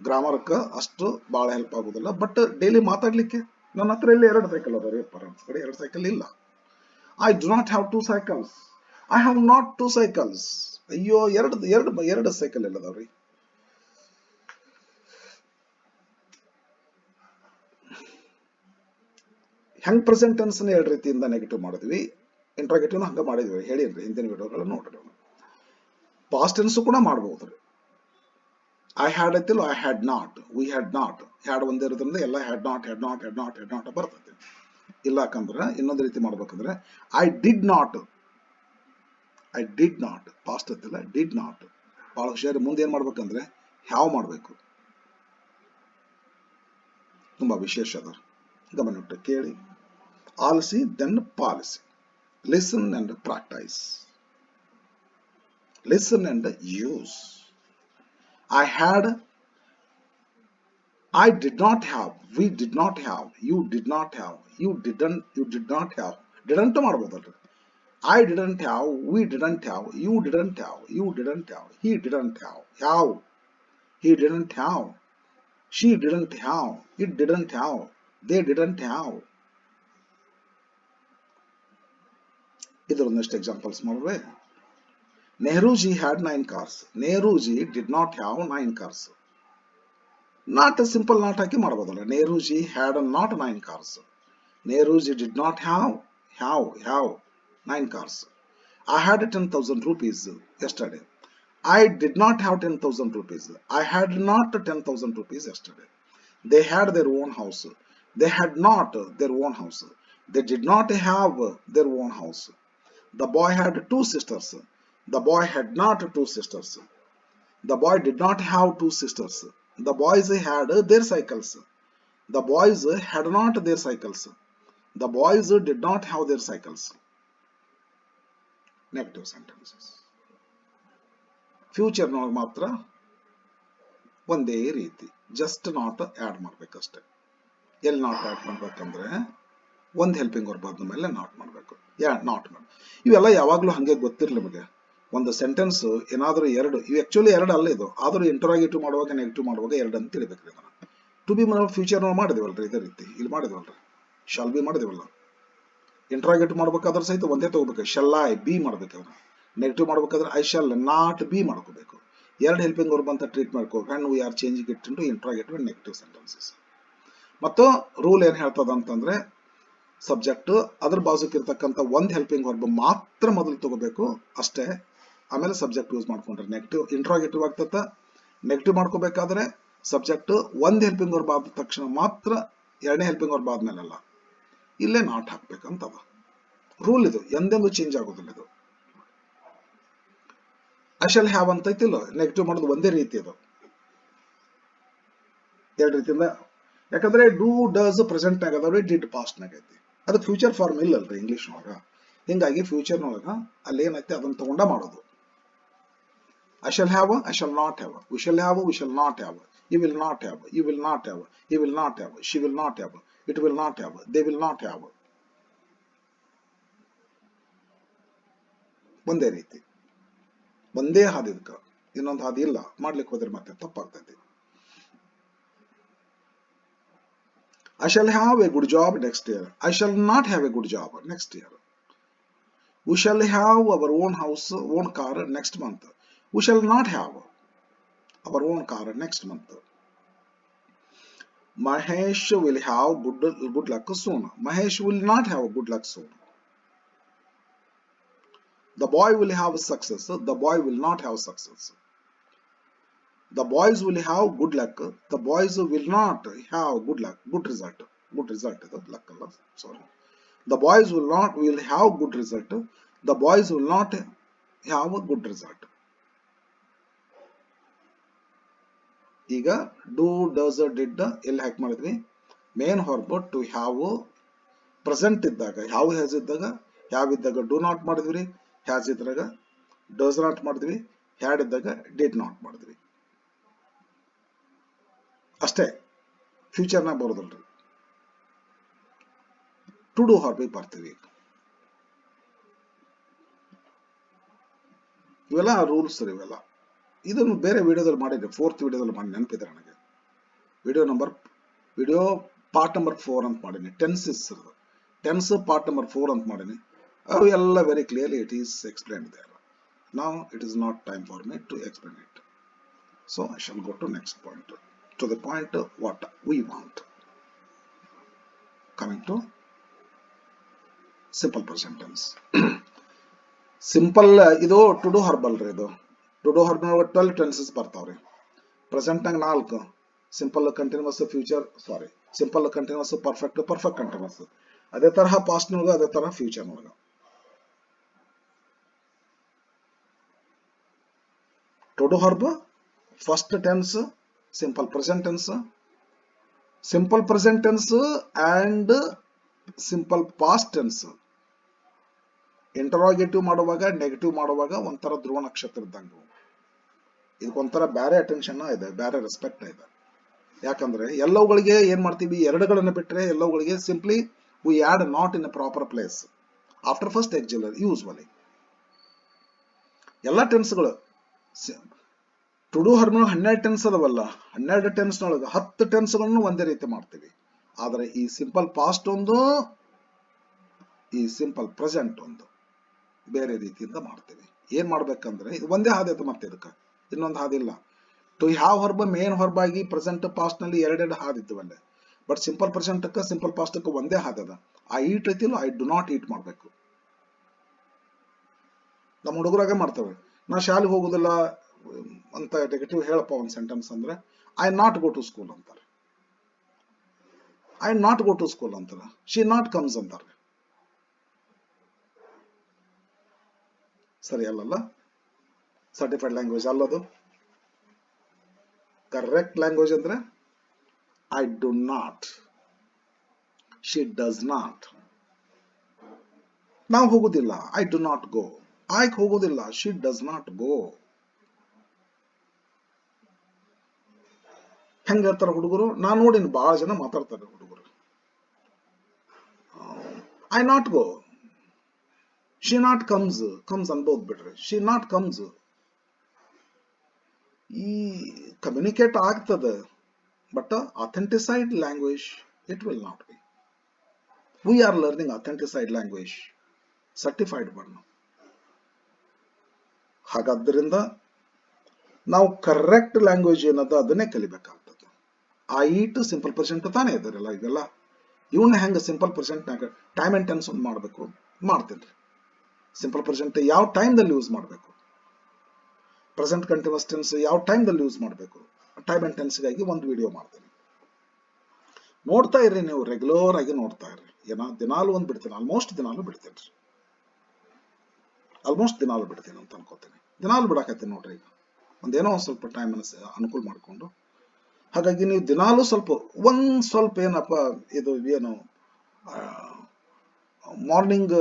ಗ್ರಾಮರ್ಕ ಅಷ್ಟು ಬಹಳ ಹೆಲ್ಪ್ ಆಗುದಿಲ್ಲ, ಬಟ್ ಡೈಲಿ ಮಾತಾಡ್ಲಿಕ್ಕೆ. ನನ್ನ ಹತ್ರ ಇಲ್ಲಿ ಎರಡು ಸೈಕಲ್ ಅದಾವೆ, ಪೇರೆಂಟ್ಸ್ ಕಡೆ ಎರಡು ಸೈಕಲ್ ಇಲ್ಲ. I do not have two cycles, I have not two cycles. ಅಯ್ಯೋ ಎರಡು ಸೈಕಲ್ ಇಲ್ಲದವ್ರಿ. ಹೆಂಗ್ ಪ್ರೆಸೆಂಟ್ ಟೆನ್ಸ್ ಎರಡು ರೀತಿಯಿಂದ ನೆಗೆಟಿವ್ ಮಾಡಿದ್ವಿ, ಇಂಟ್ರಾಗೇಟಿವ್ ಹಂಗ ಮಾಡಿದ್ವಿ, ಹೇಳಿದ್ರಿ ಹಿಂದಿನ ವಿಡಿಯೋಗಳು ನೋಡ್ರಿ. ಪಾಸ್ಟ್ ಟೆನ್ಸ್ ಕೂಡ ಮಾಡಬಹುದ್ರಿ. ಐ ಹ್ಯಾಡ್ ಐತಿಲ್ಲ, I had not, we had not, had ಒಂದೇ ಇರೋದ್ರಿಂದ ಎಲ್ಲ ಹ್ಯಾಡ್ ನಾಟ್ ಬರ್ತೈತಿ. ಇಲ್ಲ ಯಾಕಂದ್ರೆ ಇನ್ನೊಂದು ರೀತಿ ಮಾಡ್ಬೇಕಂದ್ರೆ ಐ ಡಿಡ್ ನಾಟ್ ಪಾಸ್ಟ್ ಐತಿಲ್ಲ, ಡಿಡ್ ನಾಟ್. ಬಹಳ ಹುಷಾರಿ. ಮುಂದೆ ಏನ್ ಮಾಡ್ಬೇಕಂದ್ರೆ ಹ್ಯಾವ್ ಮಾಡ್ಬೇಕು. ತುಂಬಾ ವಿಶೇಷ ಅದ, ಗಮನಿಟ್ಟು ಕೇಳಿ. ಆಲಿಸಿ ದೆನ್ ಪಾಲಿಸಿ, listen and practise, listen and use. I had, I did not have, we did not have, you did not have, you did not have. Didn't ಮಾಡಬಹುದಲ್ರಿ. I didn't have, we didn't have, you didn't have, he didn't have, he didn't have, she didn't have, it didn't have, they didn't have. ಇದರೊಂದಷ್ಟು ಎಕ್ಸಾಂಪಲ್ಸ್ ಮಾಡುವೆ. Nehruji had 9 cars. Nehruji did not have 9 cars. Not a simple not ಹಾಕಿ ಮಾಡಬಹುದಲ್ಲ. Nehruji had not 9 cars. Nehruji did not have 9 cars. I had 10,000 rupees yesterday. I did not have 10,000 rupees. I had not 10,000 rupees yesterday. They had their own house. They had not their own house. They did not have their own house. The boy had 2 sisters. The boy had not 2 sisters. The boy did not have 2 sisters. The boys had their cycles. The boys had not their cycles. The boys did not have their cycles. Negative sentences. Future ನೊಳಗೆ ಮಾತ್ರ ಒಂದೇ ರೀತಿ, ಜಸ್ಟ್ ನಾಟ್ ಆಡ್ ಮಾಡ್ಬೇಕಷ್ಟೆ. ಎಲ್ಲಿ ನಾಟ್ ಆಡ್ ಮಾಡ್ಬೇಕಂದ್ರೆ ಒಂದು ಹೆಲ್ಪಿಂಗ್ ವರ್ಬ್ ಆದ ಮೇಲೆ ನಾಟ್ ಮಾಡಬೇಕು. ನಾಟ್ ಮಾಡಿ ಇವೆಲ್ಲ ಯಾವಾಗಲೂ ಹಂಗೆ ಗೊತ್ತಿರಲಿ ನಿಮಗೆ. ಒಂದು ಸೆಂಟೆನ್ಸ್ ಏನಾದರೂ ಎರಡು, ಇವು ಆಕ್ಚುಲಿ ಎರಡು ಅಲ್ಲ ಇದು, ಆದರೂ ಇಂಟರಾಗೇಟಿವ್ ಮಾಡುವಾಗ ನೆಗೆಟಿವ್ ಮಾಡುವಾಗ ಎರಡು ಅಂತ ತಿಳಿಬೇಕ್ರಿ. ಅದನ್ನ ಟು ಬಿ ಫ್ಯೂಚರ್ ನಾವು ಮಾಡಿದೇವಲ್ರಿ, ಇದೇ ರೀತಿ ಇಲ್ಲಿ ಮಾಡಿದೇವಲ್ರಿ. ಶಾಲ್ ಬಿ ಮಾಡಿದೇವಲ್ಲ. ಇಂಟರಾಗೇಟಿವ್ ಮಾಡ್ಬೇಕಾದ್ರೆ ಸಹಿತ ಒಂದೇ ತಗೋಬೇಕು, ಶಲ್ ಐ ಬಿ ಮಾಡ್ಬೇಕಾದ್ರೆ. ನೆಗೆಟಿವ್ ಮಾಡ್ಬೇಕಾದ್ರೆ ಐ ಶಾಲ್ ನಾಟ್ ಬಿ ಮಾಡ್ಕೋಬೇಕು. ಎರಡು ಹೆಲ್ಪಿಂಗ್ ವರ್ಬ್ ಅಂತ ಟ್ರೀಟ್ ಮಾಡ್ಕೋ. And we are changing it into interrogative and negative sentences. ಮತ್ತು ರೂಲ್ ಏನ್ ಹೇಳ್ತದ ಅಂತಂದ್ರೆ ಸಬ್ಜೆಕ್ಟ್ ಅದ್ರ ಬಾಜುಕಿರ್ತಕ್ಕಂಥ ಒಂದು ಹೆಲ್ಪಿಂಗ್ ವರ್ಬ್ ಮಾತ್ರ ಮೊದಲು ತಗೋಬೇಕು ಅಷ್ಟೇ. ಆಮೇಲೆ ಸಬ್ಜೆಕ್ಟ್ ಯೂಸ್ ಮಾಡ್ಕೊಂಡ್ರೆ ನೆಗೆಟಿವ್ ಇಂಟ್ರಾಗೇಟಿವ್ ಆಗ್ತದ. ನೆಗೆಟಿವ್ ಮಾಡ್ಕೋಬೇಕಾದ್ರೆ ಸಬ್ಜೆಕ್ಟ್ ಒಂದು ಹೆಲ್ಪಿಂಗ್ ವರ್ಬ್ ಆದ ತಕ್ಷಣ ಮಾತ್ರ, ಎರಡನೇ ಹೆಲ್ಪಿಂಗ್ ವರ್ಬ್ ಆದ್ಮೇಲೆಲ್ಲ ಇಲ್ಲೇ ನಾಟ್ ಹಾಕ್ಬೇಕಂತದ ರೂಲ್. ಇದು ಎಂದೆಂದು ಚೇಂಜ್ ಆಗೋದಿಲ್ಲ. ಇದು ಐ ಶಾಲ್ ಹ್ಯಾವ್ ಅಂತ ಐತಿಲ್ಲ, ನೆಗೆಟಿವ್ ಮಾಡೋದು ಒಂದೇ ರೀತಿ. ಅದು ಎರಡು ರೀತಿಯಿಂದ, ಯಾಕಂದ್ರೆ ಡೂ ಡಸ್ ಪ್ರೆಸೆಂಟ್ ಆಗದವ್ರಿ, ಡಿಡ್ ಪಾಸ್ಟ್ ನಾಗೈತಿ. ಅದು ಫ್ಯೂಚರ್ ಫಾರ್ಮ್ ಇಲ್ಲಲ್ರಿ ಇಂಗ್ಲಿಷ್ ನೊಳಗ. ಹಿಂಗಾಗಿ ಫ್ಯೂಚರ್ನೊಳಗ ಅಲ್ಲಿ ಏನೈತಿ ಅದನ್ನ ತಗೊಂಡ ಮಾಡೋದು. I shall have, I shall not have. We shall have, we shall not have. You will not have, you will not have, he will not have, she will not have, it will not have, they will not have. ಒಂದೇ ರೀತಿ, ಒಂದೇ ಹಾದಿ. ಇದಕ್ಕೆ ಇನ್ನೊಂದು ಹಾದಿ ಇಲ್ಲ. ಮಾಡ್ಲಿಕ್ಕೆ ಹೋದ್ರೆ ಮತ್ತೆ ತಪ್ಪಾಗ್ತೈತಿ. I shall have a good job next year. I shall not have a good job next year. We shall have our own house, own car next month. We shall not have our own car next month. Mahesh will have good luck soon. Mahesh will not have good luck soon. The boy will have success. The boy will not have success. The boys will have good luck. The boys will not have good luck. Good result. Good result. Luck. Sorry. The boys will have good result. The boys will not have a good result. ಈಗ ಡೂ ಡಸ್ ಡಿಡ್ ಎಲ್ಲಿ ಹ್ಯಾಕ್ ಮಾಡಿದ್ವಿ? Main verb to have present ಇದ್ದಾಗ ಹ್ಯಾವ್ ಹ್ಯಾಸ್ ಇದ್ದಾಗ, ಹ್ಯಾವ್ ಇದ್ದಾಗ ಡೂ ನಾಟ್ ಮಾಡಿದ್ವಿ, ಹ್ಯಾಸ್ ಇದ್ದಾಗ ಡಸ್ ನಾಟ್ ಮಾಡಿದ್ವಿ, ಹ್ಯಾಡ್ ಇದ್ದಾಗ ಡಿಡ್ ನಾಟ್ ಮಾಡಿದ್ವಿ ಅಷ್ಟೇ. ಫ್ಯೂಚರ್ನಾಗ ಬರೋದಲ್ರಿ. ಟು ಡೂ ವರ್ಬಿಗೆ ಬರ್ತೀವಿ. ಇವೆಲ್ಲ ರೂಲ್ಸ್ ರೀ. ಇವೆಲ್ಲ ಇದನ್ನು ಬೇರೆ ವಿಡಿಯೋದಲ್ಲಿ ಮಾಡಿದ್ದೆ, 4th ವಿಡಿಯೋದಲ್ಲಿ ಮಾಡಿ, ನೆನಪಿದೆ ನನಗೆ. ವಿಡಿಯೋ ಪಾರ್ಟ್ ನಂಬರ್ 4 ಅಂತ ಮಾಡೀನಿ. ಟೆನ್ಸ್ ಪಾರ್ಟ್ ನಂಬರ್ 4 ಅಂತ ಮಾಡೀನಿ. ಅವು ಎಲ್ಲ very clearly it is explained there. Now it is not time for me to explain it. So I shall go to next point, to the point what we want. Coming to simple present tense. Simple ಇದು ಟು ಡೂ ವರ್ಬ್ ಅಲ್ರಿ. ಇದು ಟು ಡೂ ವರ್ಬ್ 12 ಟೆನ್ಸಸ್ ಬರ್ತಾವ್ರಿ. ಪ್ರೆಸೆಂಟ್ ನಾಗ 4: simple continuous, future sorry simple continuous, perfect continuous. ಅದೇ ತರಹ ಪಾಸ್ಟ್ ನೊಳಗ, ಅದೇ ತರಹ ಫ್ಯೂಚರ್ ನೊಳಗ. To do verb first tense simple present tense, simple present tense and simple past tense. Interrogative ಮಾಡುವಾಗ, ನೆಗೆಟಿವ್ ಮಾಡುವಾಗ ಒಂಥರ ಧ್ರುವ ನಕ್ಷತ್ರ ಇದ್ದಂಗ. ಇದಕ್ಕೊಂಥರ ಬ್ಯಾರೆ ಅಟೆನ್ಷನ್ ಇದೆ, ಬ್ಯಾರೆ ರೆಸ್ಪೆಕ್ಟ್ ಇದೆ. ಯಾಕಂದ್ರೆ ಎಲ್ಲವುಗಳಿಗೆ ಏನ್ ಮಾಡ್ತೀವಿ, ಎರಡುಗಳನ್ನ ಬಿಟ್ರೆ ಎಲ್ಲವುಗಳಿಗೆ simply we add not in a proper place after first auxiliary. Usually ಎಲ್ಲ ಟೆನ್ಸ್ಗಳು ಟು ಡೂ ವರ್ಬ್ 12 ಟೆನ್ಸ್ ಅದಾವಲ್ಲ, 12 ಟೆನ್ಸ್ ನೊಳಗ 10 ಟೆನ್ಸ್ಗಳನ್ನು ಒಂದೇ ರೀತಿ ಮಾಡ್ತೀವಿ. ಆದ್ರೆ ಈ ಸಿಂಪಲ್ ಪಾಸ್ಟ್ ಒಂದು, ಈ ಸಿಂಪಲ್ ಪ್ರೆಸೆಂಟ್ ಒಂದು ಬೇರೆ ರೀತಿಯಿಂದ ಮಾಡ್ತೀವಿ. ಏನ್ ಮಾಡ್ಬೇಕಂದ್ರೆ ಇದು ಒಂದೇ ಹಾದಿ ಐತೆ, ಮತ್ತೆ ಇದಕ್ಕೆ ಇನ್ನೊಂದು ಹಾದಿ ಇಲ್ಲ. To have verb main verb ಆಗಿ ಪ್ರೆಸೆಂಟ್ ಪಾಸ್ಟ್ ನಲ್ಲಿ ಎರಡೆರಡು ಹಾದಿ ಇದ್ದವಲ್ಲೇ. But simple present simple past ಒಂದೇ ಹಾದಿ ಅದ. ಆ ಈಟ್ ಐತಿಲ್ಲ, ಐ ಡು ನಾಟ್ ಈಟ್ ಮಾಡ್ಬೇಕು. ನಮ್ಮ ಹುಡುಗರಾಗ ಮಾಡ್ತೇವೆ, ನಾ ಶಾಲೆಗೆ ಹೋಗುದಿಲ್ಲ ಅಂತ ನೆಗೆಟಿವ್ ಹೇಳಪ್ಪ ಒಂದು ಸೆಂಟೆನ್ಸ್ ಅಂದ್ರೆ I not go to school ಅಂತಾರೆ. I not go to school ಅಂತಾರೆ. ಶಿ ನಾಟ್ ಕಮ್ಸ್ ಅಂತಾರೆ. ಸರಿ ಅಲ್ಲಲ್ಲ? ಸರ್ಟಿಫೈಡ್ ಲ್ಯಾಂಗ್ವೇಜ್ ಅಲ್ಲದು. ಕರೆಕ್ಟ್ ಲ್ಯಾಂಗ್ವೇಜ್ ಅಂದ್ರೆ I do not, she does not. ನಾವು ಹೋಗುದಿಲ್ಲ, ಐ ಡು ನಾಟ್ ಗೋ. ಆಯ್ಕೆ ಹೋಗುದಿಲ್ಲ, ಶಿ ಡಸ್ ನಾಟ್ ಗೋ. ಹೆಂಗ ಹೇಳ್ತಾರ ಹುಡುಗರು? ನಾ ನೋಡಿನ ಬಹಳ ಜನ ಮಾತಾಡ್ತಾರೆ ಹುಡುಗರು. I not go, she not comes. Comes ಅನ್ಬೋದು ಬಿಡ್ರಿ, ಶಿ ನಾಟ್ ಕಮ್ಸ್. ಈ ಕಮ್ಯುನಿಕೇಟ್ ಆಗ್ತದೆ, but authenticised language it will not be. We are learning authenticised language, certified one. ಹಾಗಾದ್ದರಿಂದ ನಾವು ಕರೆಕ್ಟ್ ಲ್ಯಾಂಗ್ವೇಜ್ ಏನದ ಅದನ್ನೇ ಕಲಿಬೇಕಾಗ್ತದೆ. ಆ ಈಟ್ ಸಿಂಪಲ್ ಪ್ರೆಸೆಂಟ್ ತಾನೇ ಇದಾರಲ್ಲ, ಇದೆಲ್ಲ ಇವನ್ನ ಹೆಂಗೆ ಸಿಂಪಲ್ ಪ್ರೆಸೆಂಟ್ನಾಗ ಟೈಮ್ ಆ್ಯಂಡ್ ಟೆನ್ಸ್ ಒಂದು ಮಾಡಬೇಕು ಮಾಡ್ತೀನಿ ರೀ. ಸಿಂಪಲ್ ಪ್ರೆಸೆಂಟ್ ಯಾವ ಟೈಮ್ದಲ್ಲಿ ಯೂಸ್ ಮಾಡಬೇಕು, ಪ್ರೆಸೆಂಟ್ ಕಂಟಿನ್ಯೂಸ್ ಟೆನ್ಸ್ ಯಾವ ಟೈಮ್ದಲ್ಲಿ ಯೂಸ್ ಮಾಡಬೇಕು, ಟೈಮ್ ಆ್ಯಂಡ್ ಟೆನ್ಸ್ಗಾಗಿ ಒಂದು ವಿಡಿಯೋ ಮಾಡ್ತೀನಿ. ನೋಡ್ತಾ ಇರ್ರಿ, ನೀವು ರೆಗ್ಯುಲರ್ ಆಗಿ ನೋಡ್ತಾ ಇರ್ರಿ. ದಿನಾಲು ಒಂದು ಬಿಡ್ತೀನಿ, ಆಲ್ಮೋಸ್ಟ್ ದಿನಾಲು ಬಿಡ್ತೀನಿ ರೀ. ಆಲ್ಮೋಸ್ಟ್ ದಿನಾಲು ಬಿಡ್ತೀನಿ ಅಂತ ಅನ್ಕೋತೀನಿ. ದಿನಾಲು ಬಿಡಾಕತ್ತೀನಿ ನೋಡ್ರಿ. ಈಗ ಒಂದೇನೋ ಒಂದು ಸ್ವಲ್ಪ ಟೈಮ್ ಅನುಕೂಲ ಮಾಡಿಕೊಂಡು, ಹಾಗಾಗಿ ನೀವು ದಿನಾಲು ಸ್ವಲ್ಪ ಏನಪ್ಪ ಇದು ಏನು ಮಾರ್ನಿಂಗ್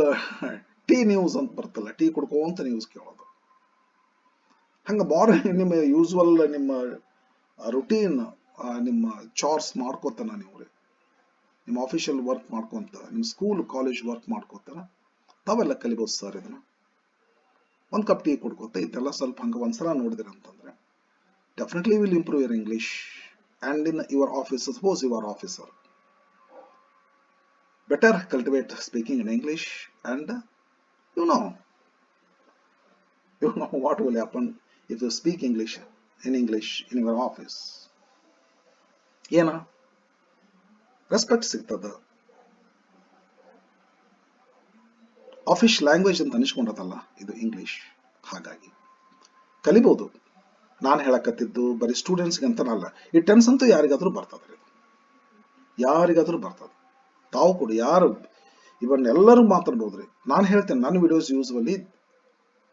ಟೀ ನ್ಯೂಸ್ ಅಂತ ಬರ್ತಲ್ಲ, ಟೀ ಕುಡ್ಕೋಂತ ನ್ಯೂಸ್ ಕೇಳೋದು. ಹಂಗೆ ಮಾರ್ನಿಂಗ್ ನಿಮ್ಮ ಯೂಸ್ವಲ್ ನಿಮ್ಮ ರುಟೀನ್ ನಿಮ್ಮ ಚಾರ್ಸ್ ಮಾಡ್ಕೋತಾನ, ನೀವು ನಿಮ್ಮ ಆಫೀಷಿಯಲ್ ವರ್ಕ್ ಮಾಡ್ಕೊಂತ, ನಿಮ್ಮ ಸ್ಕೂಲ್ ಕಾಲೇಜ್ ವರ್ಕ್ ಮಾಡ್ಕೋತಾನ ತಾವೆಲ್ಲ ಕಲಿಬೋದು ಸರ್. ಇದನ್ನ ಒಂದು ಕಪ್ ಟೀ ಕುಡ್ಕೋತ ಇದೆಲ್ಲ ಸ್ವಲ್ಪ ಹಂಗೆ ಒಂದ್ಸಲ ನೋಡಿದಿರ ಅಂತಂದ್ರೆ definitely will improve your English. And in your office, suppose your officer, better cultivate speaking in English, and you know what will happen if you speak English in your office. ಏನ ರೆಸ್ಪೆಕ್ಟ್ ಸಿಗ್ತದ. ಆಫೀಸ್ ಲ್ಯಾಂಗ್ವೇಜ್ ಅಂತ ಅನಿಸ್ಕೊಂಡದಲ್ಲ ಇದು ಇಂಗ್ಲಿಷ್. ಹಾಗಾಗಿ ಕಲಿಬಹುದು. ನಾನು ಹೇಳಕತ್ತಿದ್ದು ಬರೀ ಸ್ಟೂಡೆಂಟ್ಸ್ಗೆ ಅಂತನಲ್ಲ, ಈ ಟೆನ್ಸ್ ಅಂತೂ ಯಾರಿಗಾದ್ರೂ ಬರ್ತದೆ, ಯಾರಿಗಾದ್ರೂ ಬರ್ತದೆ. ತಾವು ಕೂಡ ಯಾರು ಇವನ್ನೆಲ್ಲರೂ ಮಾತಾಡ್ಬೋದ್ರಿ. ನಾನು ಹೇಳ್ತೇನೆ, ನನ್ನ videos usually